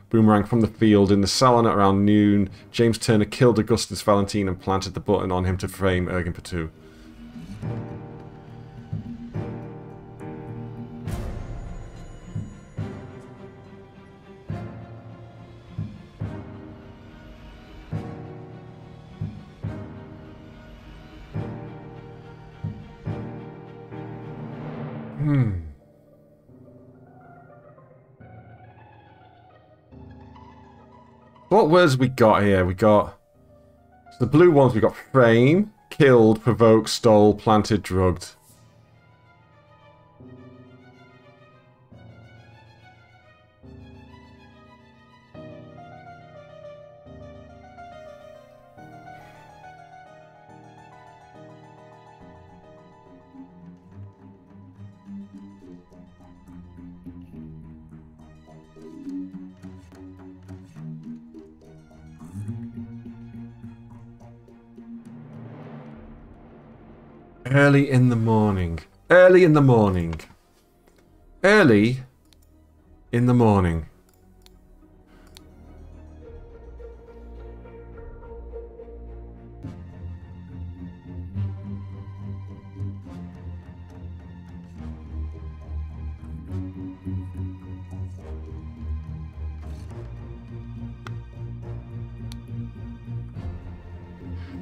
boomerang from the field. In the salon at around noon, James Turner killed Augustus Valentine and planted the button on him to frame Ergin Patu. What words we got here? We got... So the blue ones, we got frame, killed, provoked, stole, planted, drugged. Early in the morning. Early in the morning. Early in the morning.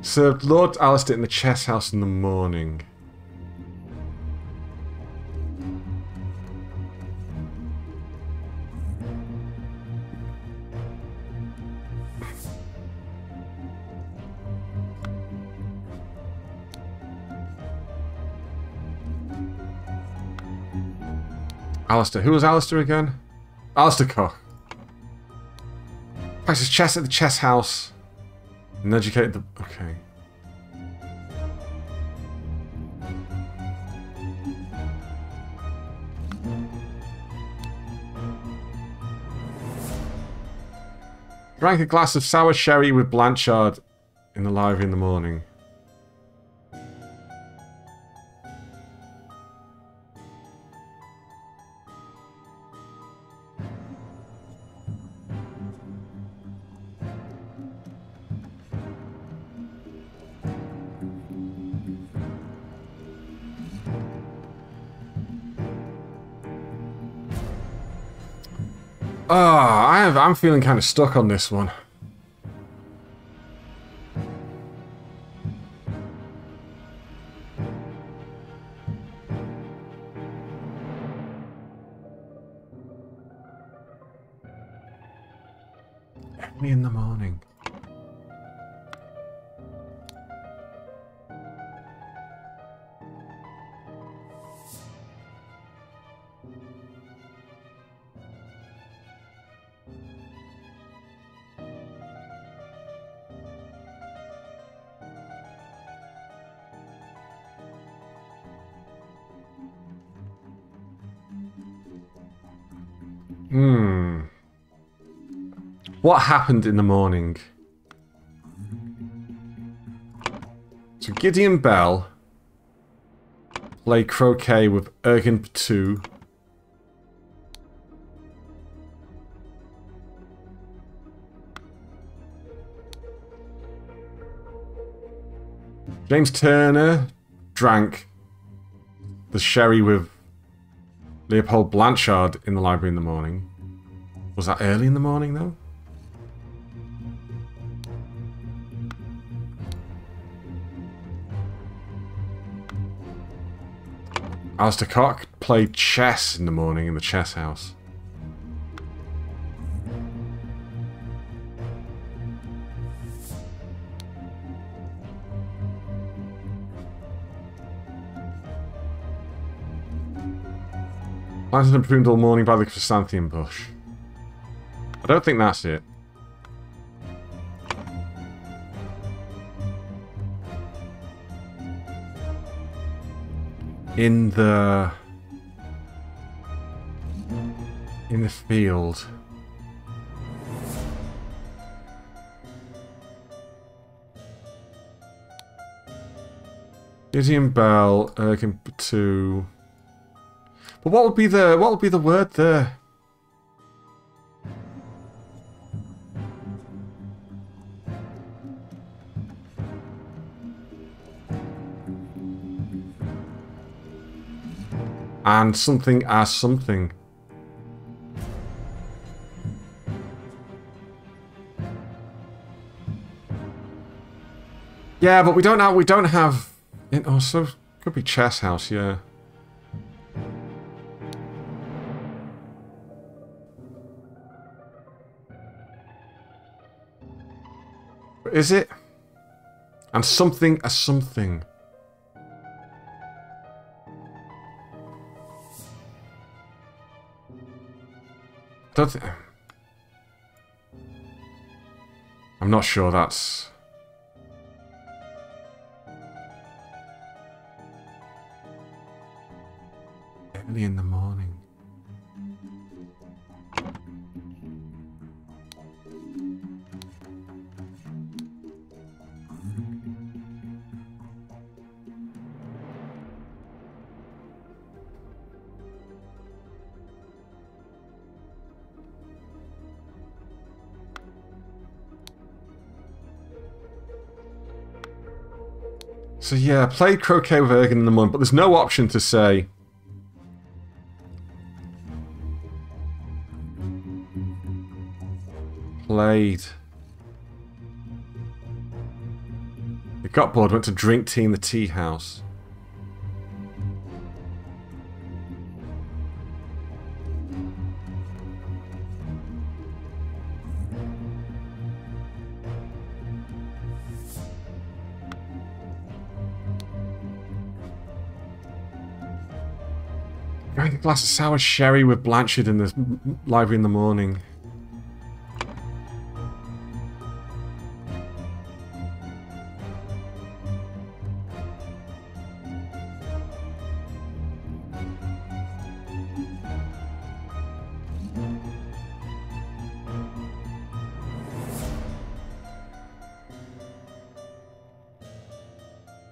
Served Lord Alistair in the chess house in the morning. Alistair. Who was Alistair again? Alistair Koch. Practiced chess at the chess house. And educated the... Okay. Drank a glass of sour sherry with Blanchard in the library in the morning. I'm feeling kind of stuck on this one. Early in the morning. What happened in the morning? So Gideon Bell played croquet with Ergin Batu. James Turner drank the sherry with Leopold Blanchard in the library in the morning. Was that early in the morning, though? Alistair Koch played chess in the morning in the chess house. Planted and pruned all morning by the chrysanthemum bush. I don't think that's it. In the field. Gideon Bell, Ergin Batu. But what would be the word there? And something as something. Yeah, but we don't have oh, so could be chess house, yeah. Is it? And something as something. Don't think... I'm not sure that's... Early in the morning. So yeah, played croquet with Ergen in the morning, but there's no option to say... Played. It got bored, went to drink tea in the tea house. Drank a glass of sour sherry with Blanchard in the library in the morning.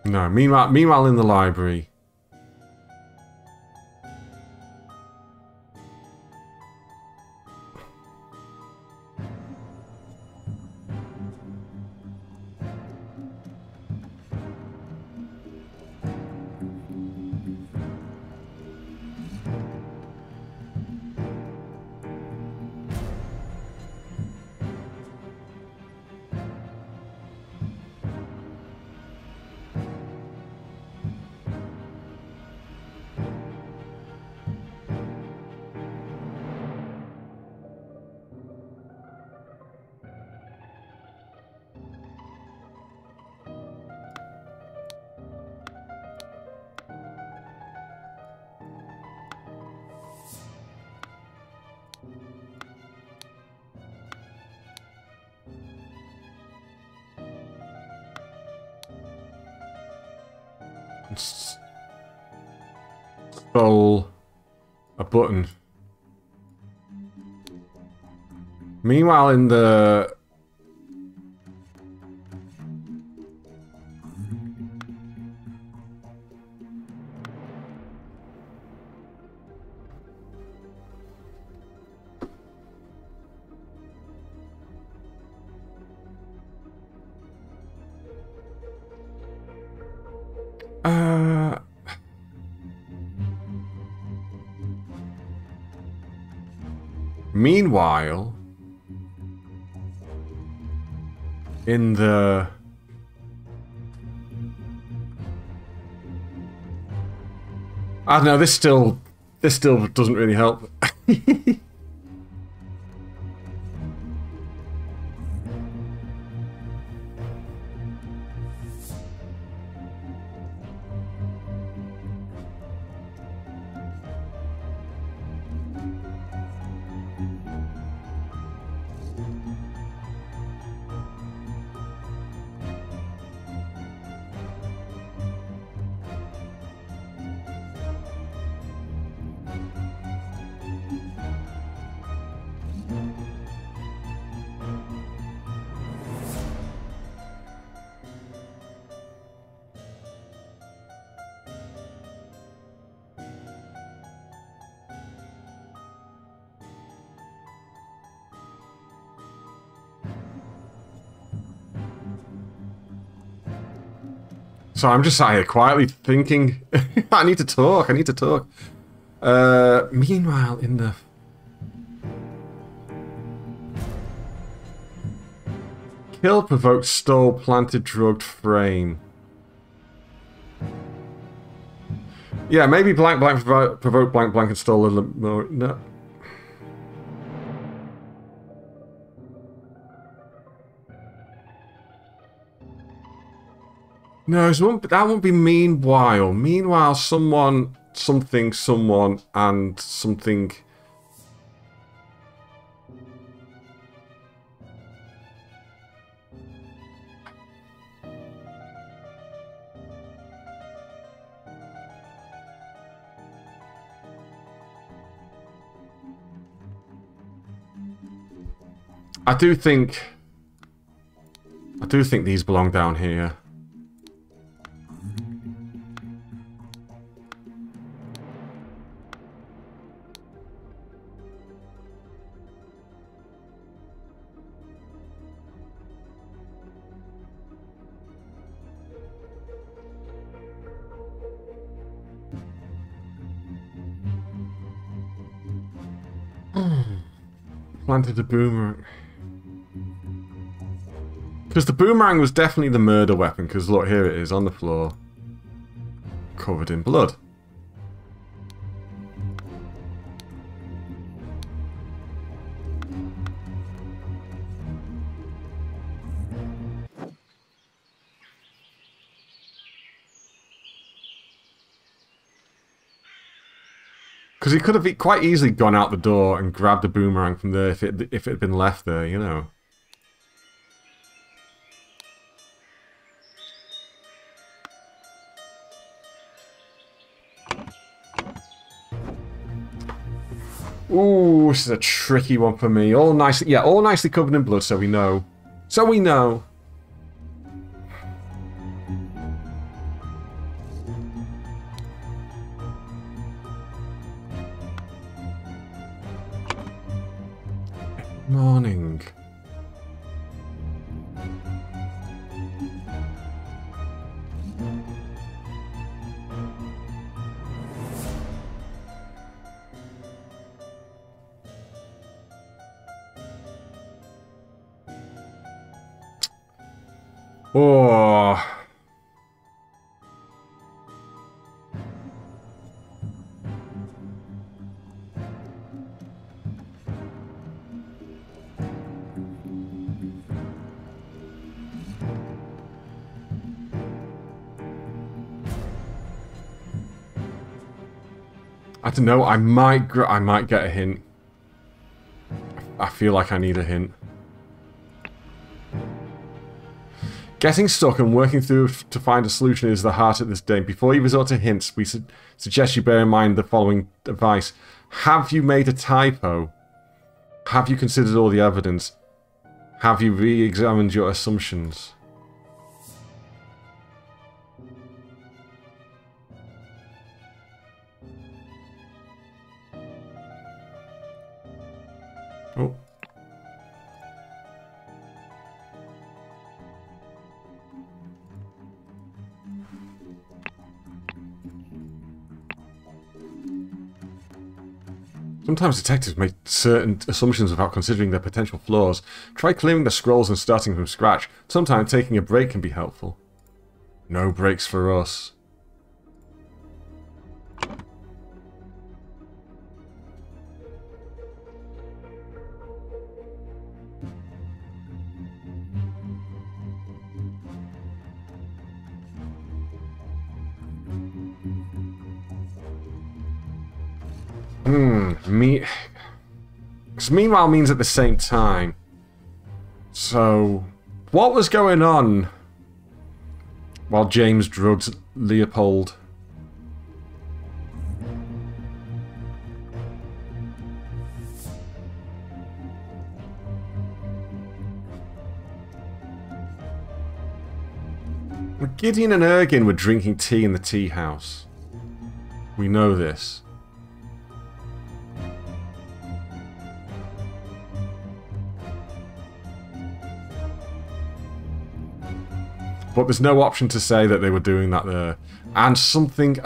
No, meanwhile in the library. Stole a button. Meanwhile, in the... Meanwhile, in the... I don't know, this still doesn't really help. So I'm just sat here quietly thinking, I need to talk. Meanwhile, in the... Killed, provoked, stole, planted, drugged, frame. Yeah, maybe blank, blank, provoked, blank, blank, and stole a little more. No. No, that won't be meanwhile. Meanwhile, someone, something, someone, and something. I do think these belong down here. Planted a boomerang. Because the boomerang was definitely the murder weapon, because look, here it is on the floor. Covered in blood. Because he could have quite easily gone out the door and grabbed the boomerang from there if it had been left there, you know. Ooh, this is a tricky one for me. All nicely, yeah, all nicely covered in blood, so we know. So we know. Morning. Oh. I don't know. I might get a hint. I feel like I need a hint. Getting stuck and working through to find a solution is the heart of this game. Before you resort to hints, we suggest you bear in mind the following advice. Have you made a typo? Have you considered all the evidence? Have you re-examined your assumptions? Oh. Sometimes detectives make certain assumptions without considering their potential flaws. Try clearing the scrolls and starting from scratch. Sometimes taking a break can be helpful. No breaks for us. Meanwhile means at the same time. So, what was going on while James drugged Leopold? Gideon and Ergin were drinking tea in the tea house. We know this. But there's no option to say that they were doing that there. And something.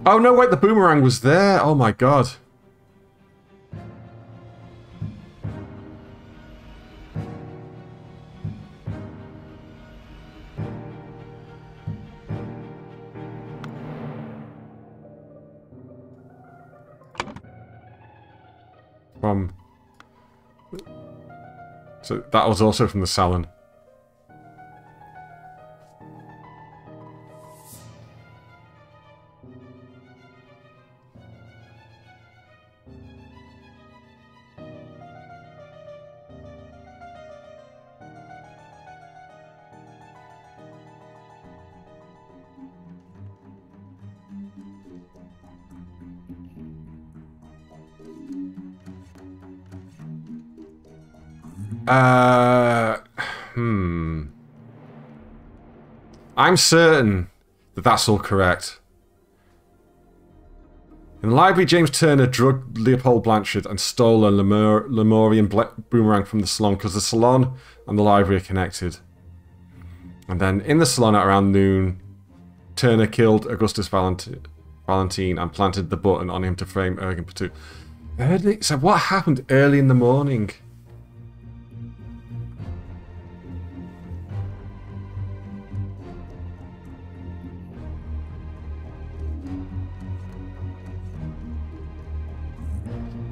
Oh no, wait, the boomerang was there. Oh my god. So that was also from the salon. Uh, I'm certain that that's all correct. In the library, James Turner drugged Leopold Blanchard and stole a Lemurian boomerang from the salon because the salon and the library are connected. And then in the salon at around noon, Turner killed Augustus Valentine and planted the button on him to frame Ergin Patu. So what happened early in the morning?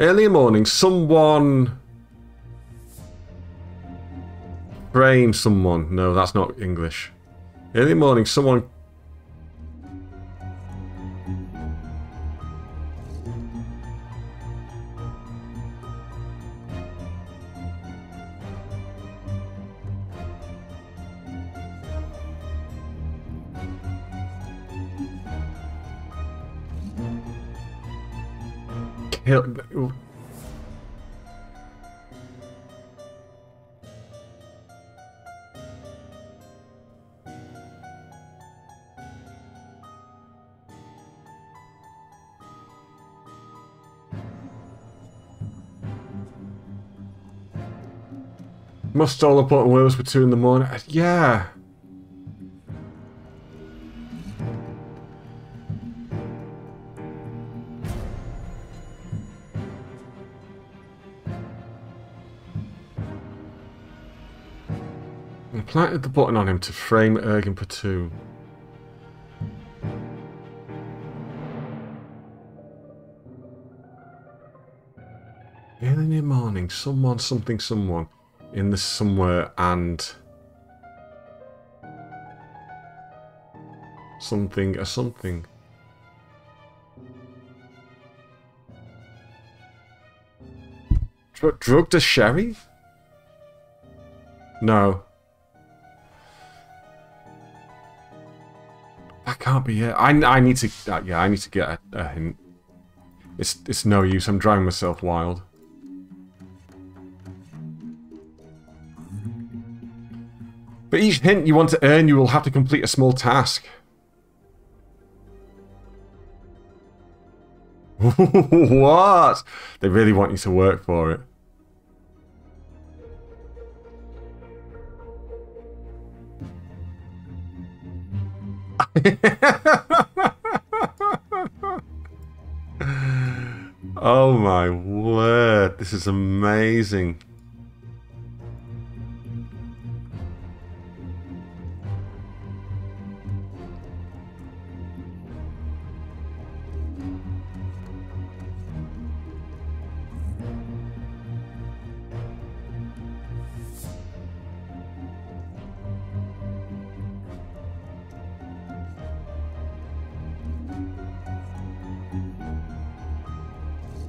Early in the morning, someone framed someone. No, that's not English. Early in the morning, someone... Must stole a button where it was for 2 in the morning. Yeah. I planted the button on him to frame Ergin Patu. Early in the morning, someone, something, someone in the somewhere and something, a something. Drugged a sherry? No. That can't be it. I need to yeah, I need to get a hint. It's no use. I'm driving myself wild. But each hint you want to earn, you will have to complete a small task. What? They really want you to work for it. Oh my word, this is amazing.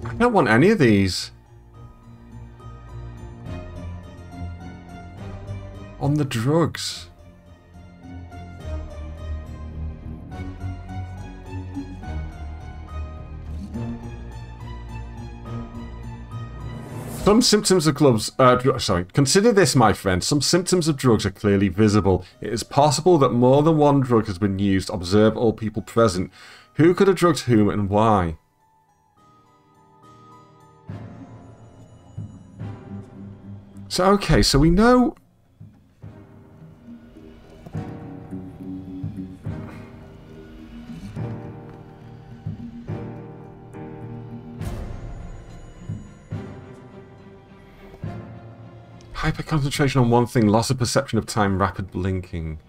I don't want any of these. On the drugs. Some symptoms of consider this, my friend. Some symptoms of drugs are clearly visible. It is possible that more than one drug has been used. Observe all people present. Who could have drugged whom and why? So, okay, so we know... Hyper-concentration on one thing, loss of perception of time, rapid blinking.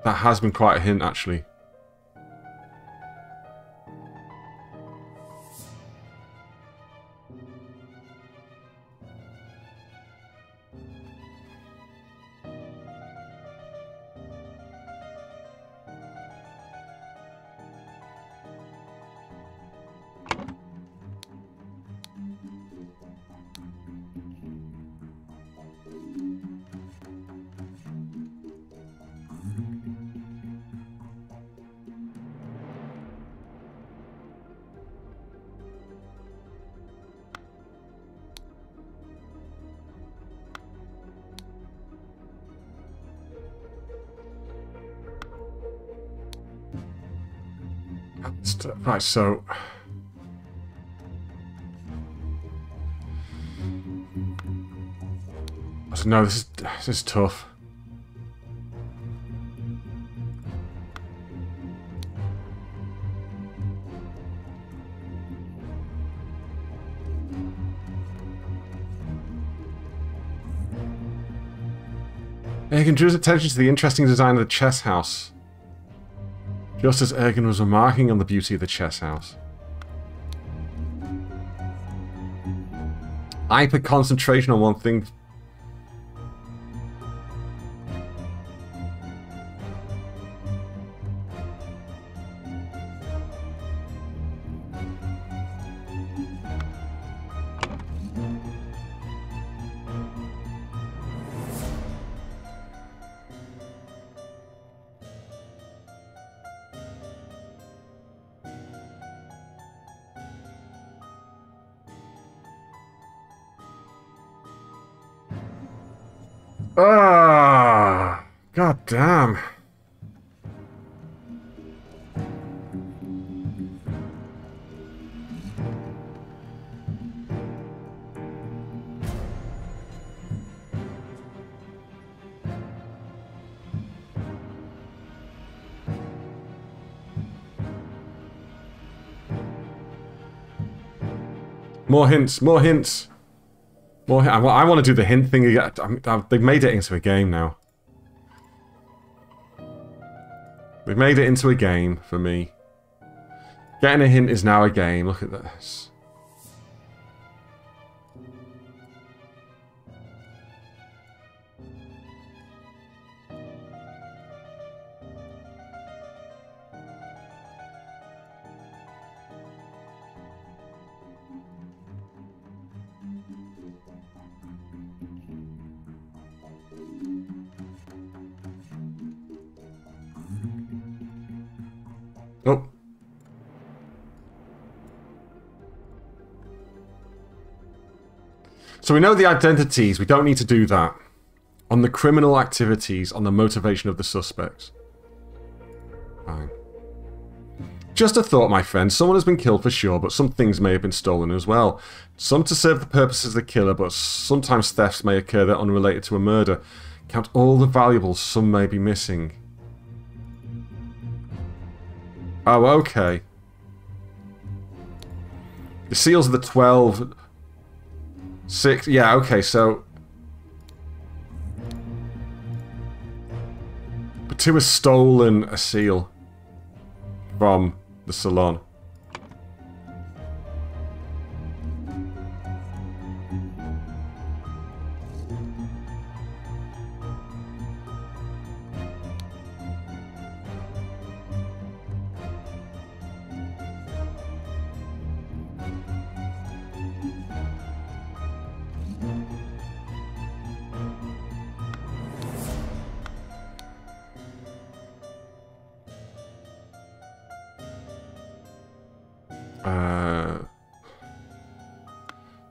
That has been quite a hint, actually. Right, so... No, this is tough. Ergen drew his attention to the interesting design of the chess house, just as Ergen was remarking on the beauty of the chess house. Hyper concentration on one thing. Ah, god damn. More hints, more hints. I want to do the hint thing again. They've made it into a game now. They've made it into a game for me. Getting a hint is now a game. Look at this. Oh. So we know the identities. We don't need to do that. On the criminal activities, on the motivation of the suspects. Fine. Just a thought, my friend. Someone has been killed for sure, but some things may have been stolen as well. Some to serve the purposes of the killer, but sometimes thefts may occur that are unrelated to a murder. Count all the valuables, some may be missing. Oh, okay. The seals are the 12... 6... Yeah, okay, so... But 2 has stolen a seal from the salon.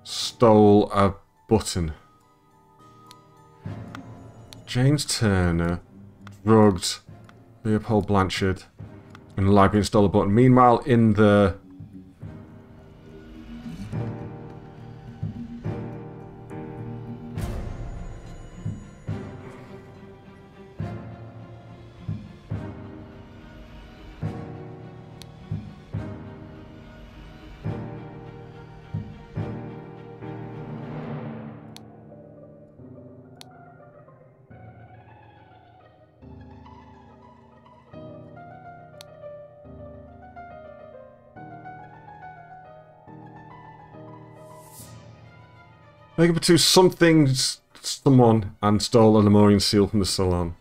Stole a button. James Turner drugged Leopold Blanchard in the library and stole a button. Meanwhile, in the... Make up to someone and stole a Lemurian seal from the salon.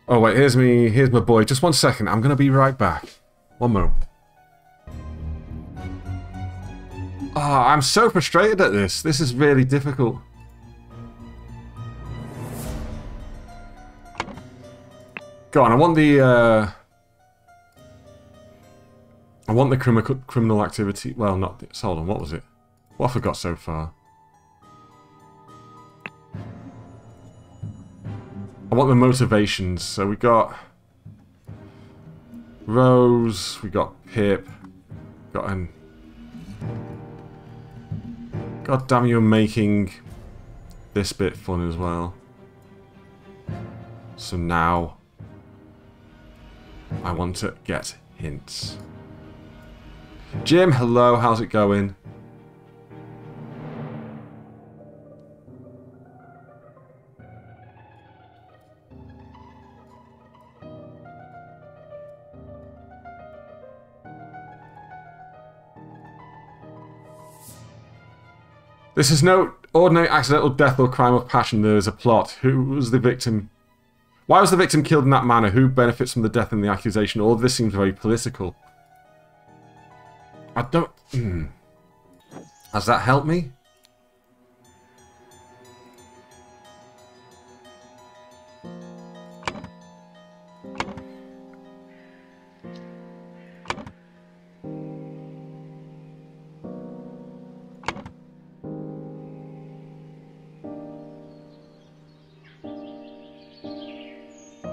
Oh wait, here's my boy. Just 1 second, I'm gonna be right back. One moment. Oh, I'm so frustrated at this. This is really difficult. Go on, I want the criminal activity. Well, not this. Hold on, what was it? What have I got so far? I want the motivations. So we got Rose, we got Pip, got an... God damn, you're making this bit fun as well. So now, I want to get hints. Jim, hello, how's it going? This is no ordinary accidental death or crime of passion. There is a plot. Who was the victim? Why was the victim killed in that manner? Who benefits from the death and the accusation? All of this seems very political. I don't... Has that helped me?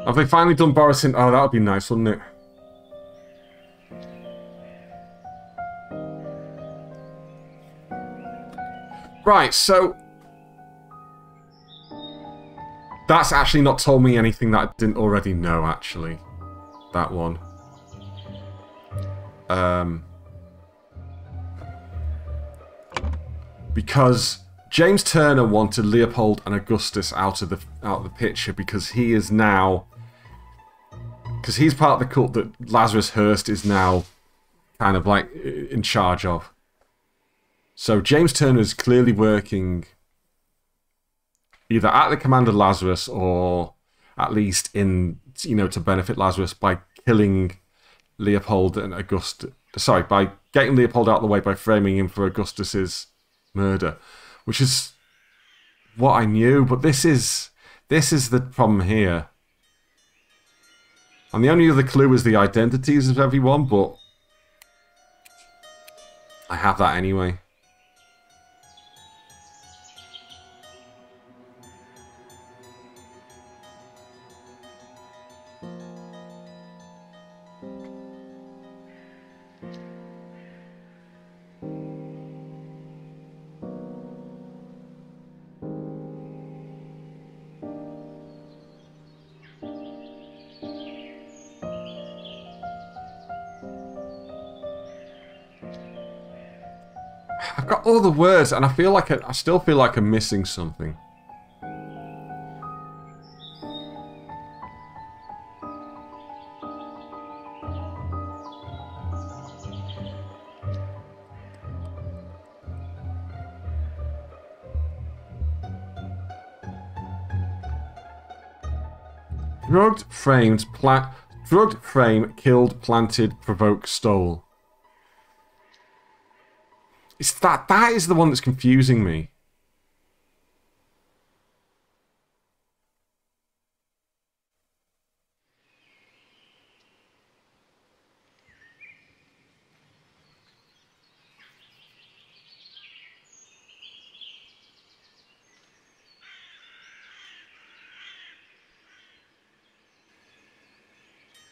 Have they finally done Boris in... Oh, that would be nice, wouldn't it? Right, so... That's actually not told me anything that I didn't already know, actually. That one. Because James Turner wanted Leopold and Augustus out of the picture because he is now... Because he's part of the cult that Lazarus Hurst is now kind of like in charge of. So James Turner is clearly working either at the command of Lazarus or at least in, you know, to benefit Lazarus by killing Leopold and Augustus. Sorry, by getting Leopold out of the way by framing him for Augustus's murder, which is what I knew. But this is the problem here. And the only other clue is the identities of everyone, but I have that anyway. I've got all the words, and I feel like I still feel like I'm missing something. Drugged, frame, killed, planted, provoked, stole. It's that is the one that's confusing me.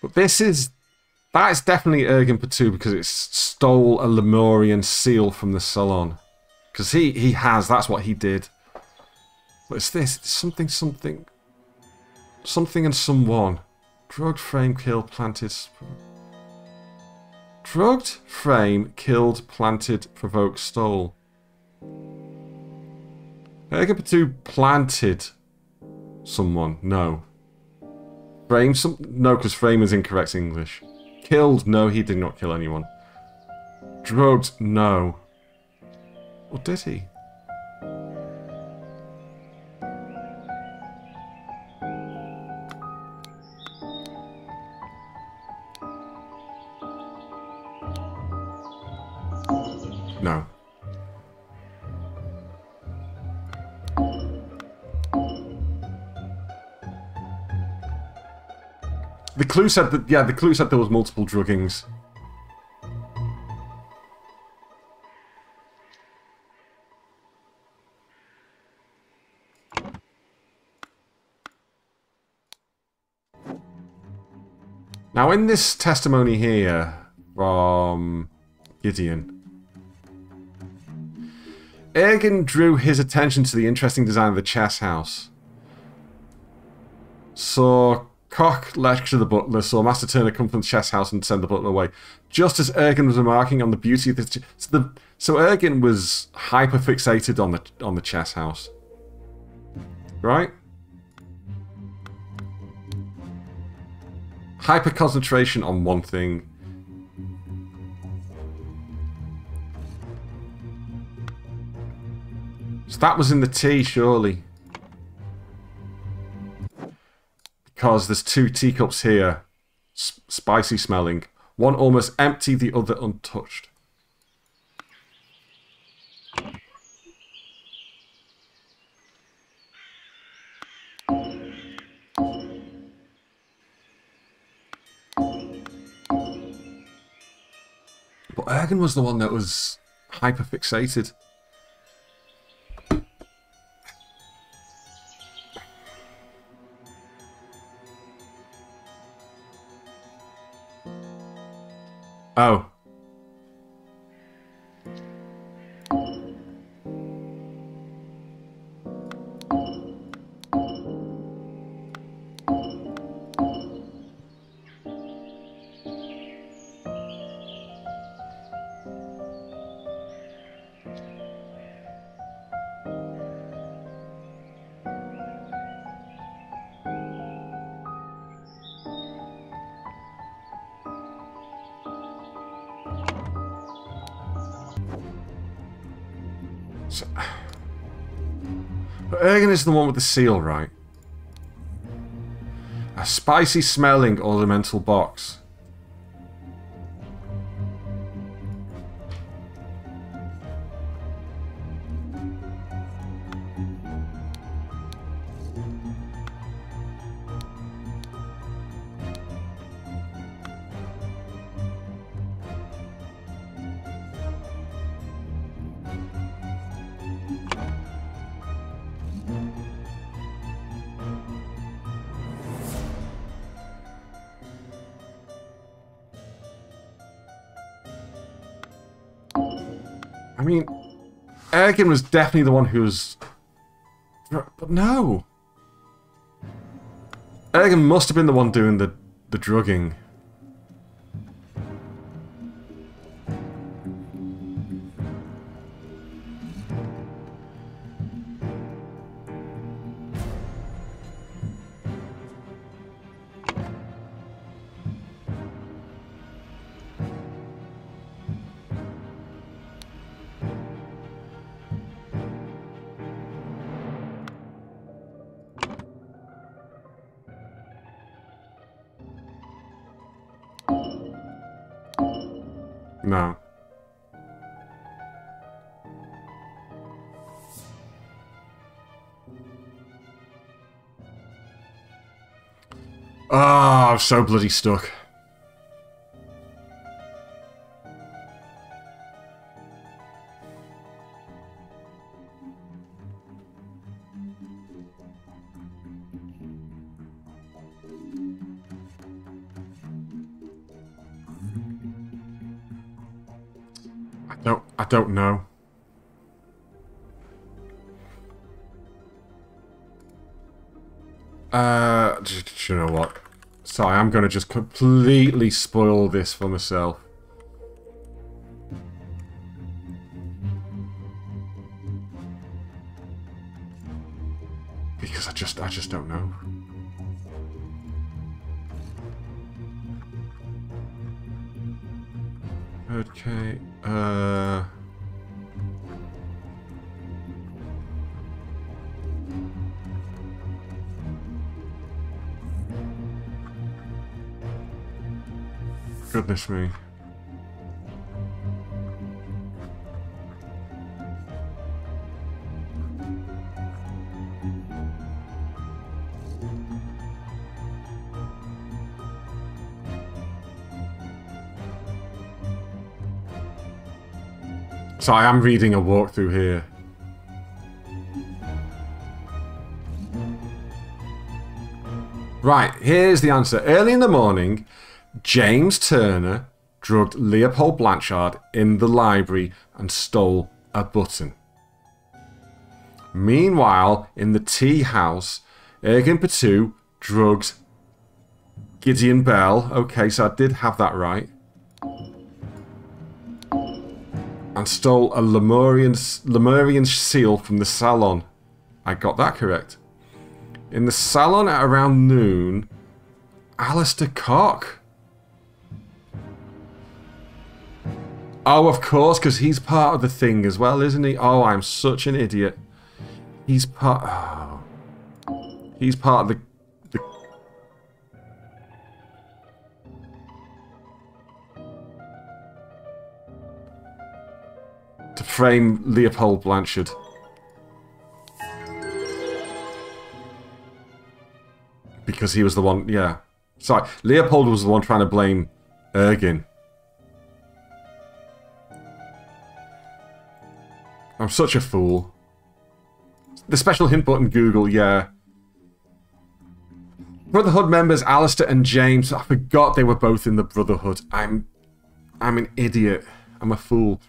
But that is definitely Ergin Patu because it stole a Lemurian seal from the Salon. Because he has, that's what he did. But it's this, it's something and someone. Drugged, frame, killed, planted. Drugged, frame, killed, planted, provoked, stole. Ergin Patu planted someone, no. Frame no, because frame is incorrect English. Killed, no, he did not kill anyone. Drugged, no. Or did he? No. The clue said that, yeah, the clue said there was multiple druggings. Now, in this testimony here from Gideon, Ergen drew his attention to the interesting design of the chess house. Saw Koch lecture the butler, saw Master Turner come from the chess house and send the butler away. Just as Ergen was remarking on the beauty of this... So Ergen was hyper-fixated on the chess house. Right? Hyper-concentration on one thing. So that was in the tea, surely. Because there's two teacups here. Spicy smelling. One almost empty, the other untouched. But Ergen was the one that was hyper-fixated. Oh. But Ergen is the one with the seal, right? A spicy smelling ornamental box. I mean, Ergen was definitely the one who was... But no! Ergen must have been the one doing the drugging. No. Ah, I'm so bloody stuck. I don't know. You know what? Sorry, I'm gonna just completely spoil this for myself. Because I just don't know. Okay, goodness me. So I am reading a walkthrough here. Right, here's the answer. Early in the morning, James Turner drugged Leopold Blanchard in the library and stole a button. Meanwhile, in the tea house, Ergin Patu drugged Gideon Bell. Okay, so I did have that right. And stole a Lemurian seal from the salon. I got that correct. In the salon at around noon, Alistair Cock. Oh, of course, because he's part of the thing as well, isn't he? Oh, I'm such an idiot. He's part... Oh. He's part of the... To frame Leopold Blanchard. Because he was the one... Yeah. Sorry, Leopold was the one trying to blame Ergin. I'm such a fool. The special hint button, Google, yeah. Brotherhood members Alistair and James. I forgot they were both in the Brotherhood. I'm an idiot. I'm a fool.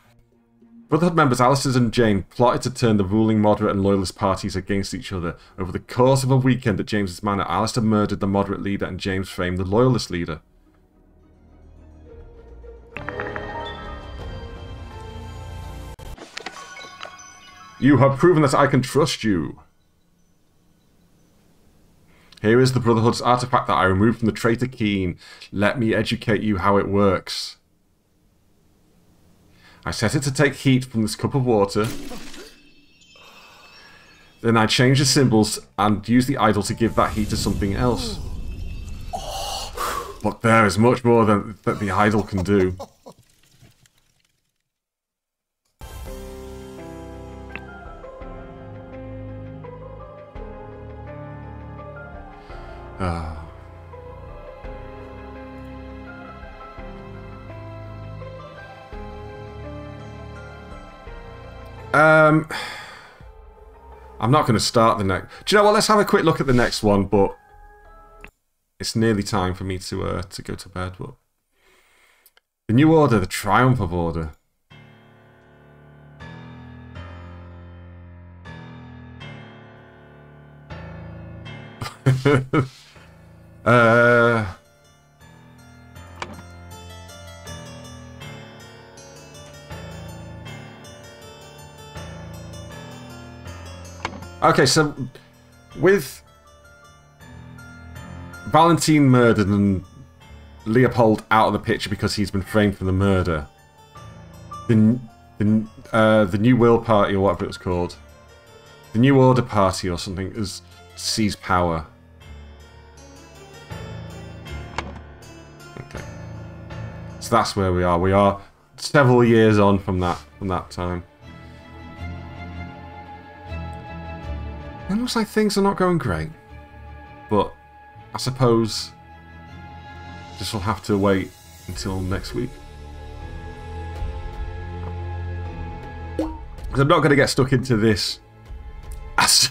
Brotherhood members Alistair and James plotted to turn the ruling moderate and loyalist parties against each other. Over the course of a weekend at James's manor, Alistair murdered the moderate leader and James framed the loyalist leader. You have proven that I can trust you. Here is the Brotherhood's artifact that I removed from the traitor Keen. Let me educate you how it works. I set it to take heat from this cup of water. Then I change the symbols and use the idol to give that heat to something else. But there is much more that the idol can do. I'm not going to start the next... Do you know what? Let's have a quick look at the next one, but it's nearly time for me to go to bed. But the New Order, the Triumph of Order. Okay, so with Valentine murdered and Leopold out of the picture because he's been framed for the murder, the New World Party, or whatever it was called, the New Order Party or something, has seized power. Okay, so that's where we are. We are several years on from that time. It looks like things are not going great, but I suppose this will have to wait until next week. Because I'm not going to get stuck into this.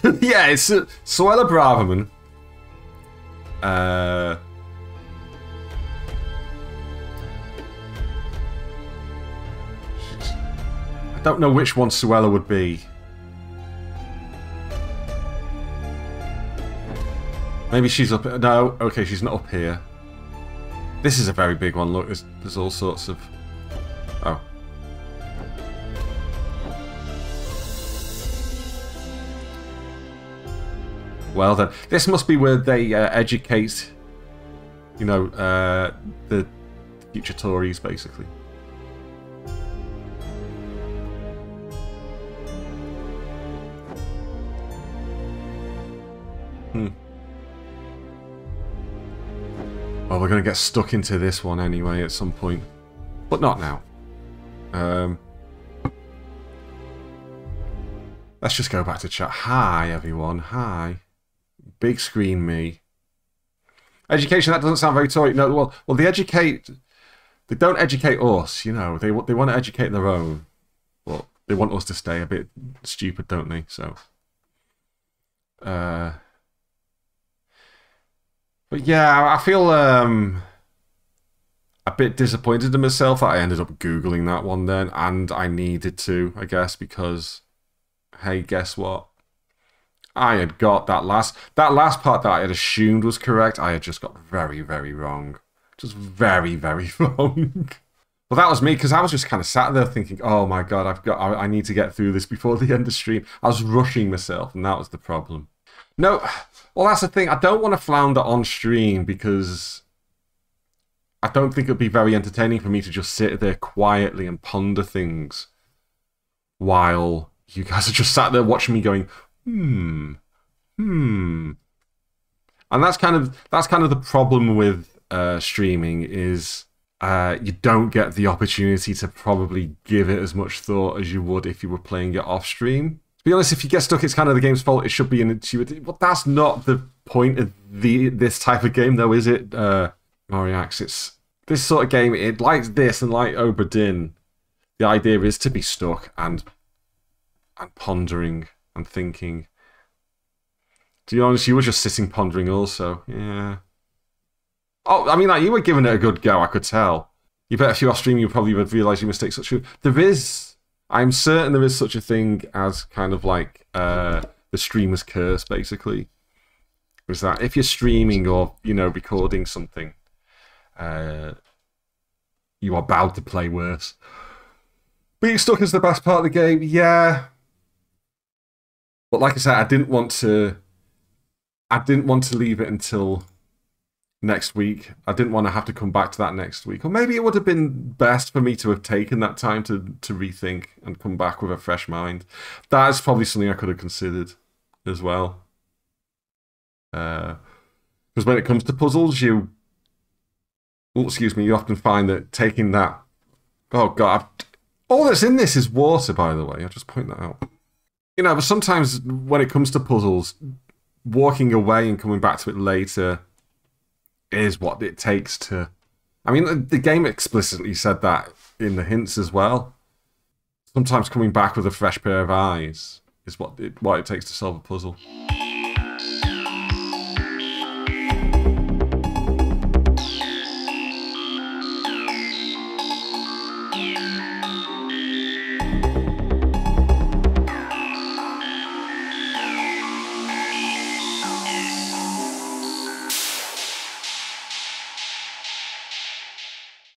Yeah, it's Suella Braverman. I don't know which one Suella would be. Maybe she's up... No, okay, she's not up here. This is a very big one. Look, there's all sorts of... Oh. Well then. This must be where they educate, you know, the future Tories, basically. Well, we're going to get stuck into this one anyway at some point. But not now. Let's just go back to chat. Hi, everyone. Hi. Big screen me. Education, that doesn't sound very Tory. No, well, they educate... They don't educate us, you know. They want to educate their own. But they want us to stay a bit stupid, don't they? So... But yeah, I feel a bit disappointed in myself that I ended up Googling that one then, and I needed to, I guess, because, hey, guess what? I had got that last part that I had assumed was correct, I had just got very, very wrong. Just very, very wrong. Well, that was me, because I was just kind of sat there thinking, oh my god, I need to get through this before the end of stream. I was rushing myself, and that was the problem. No, well, that's the thing. I don't want to flounder on stream, because I don't think it would be very entertaining for me to just sit there quietly and ponder things while you guys are just sat there watching me going, and that's kind of the problem with streaming is you don't get the opportunity to probably give it as much thought as you would if you were playing it off stream. To be honest, if you get stuck, it's kind of the game's fault. It should be an intuitive. But that's not the point of this type of game, though, is it? Moriax, it's this sort of game. It likes this, and like Obra Dinn, the idea is to be stuck and pondering and thinking. To be honest, you were just sitting pondering also. Yeah. Oh, I mean, like, you were giving it a good go, I could tell. You bet if you're off stream, you probably would realise your mistakes are true. I'm certain there is such a thing as kind of like the streamer's curse, basically. Is that if you're streaming or, you know, recording something, you are bound to play worse. Being stuck is the best part of the game, yeah. But like I said, I didn't want to leave it until next week. I didn't want to have to come back to that next week. Or maybe it would have been best for me to have taken that time to rethink and come back with a fresh mind. That is probably something I could have considered as well. Because when it comes to puzzles, you often find that taking that... Oh, God. All that's in this is water, by the way. I'll just point that out. You know, but sometimes when it comes to puzzles, walking away and coming back to it later is what it takes to... I mean, the game explicitly said that in the hints as well. Sometimes coming back with a fresh pair of eyes is what it takes to solve a puzzle.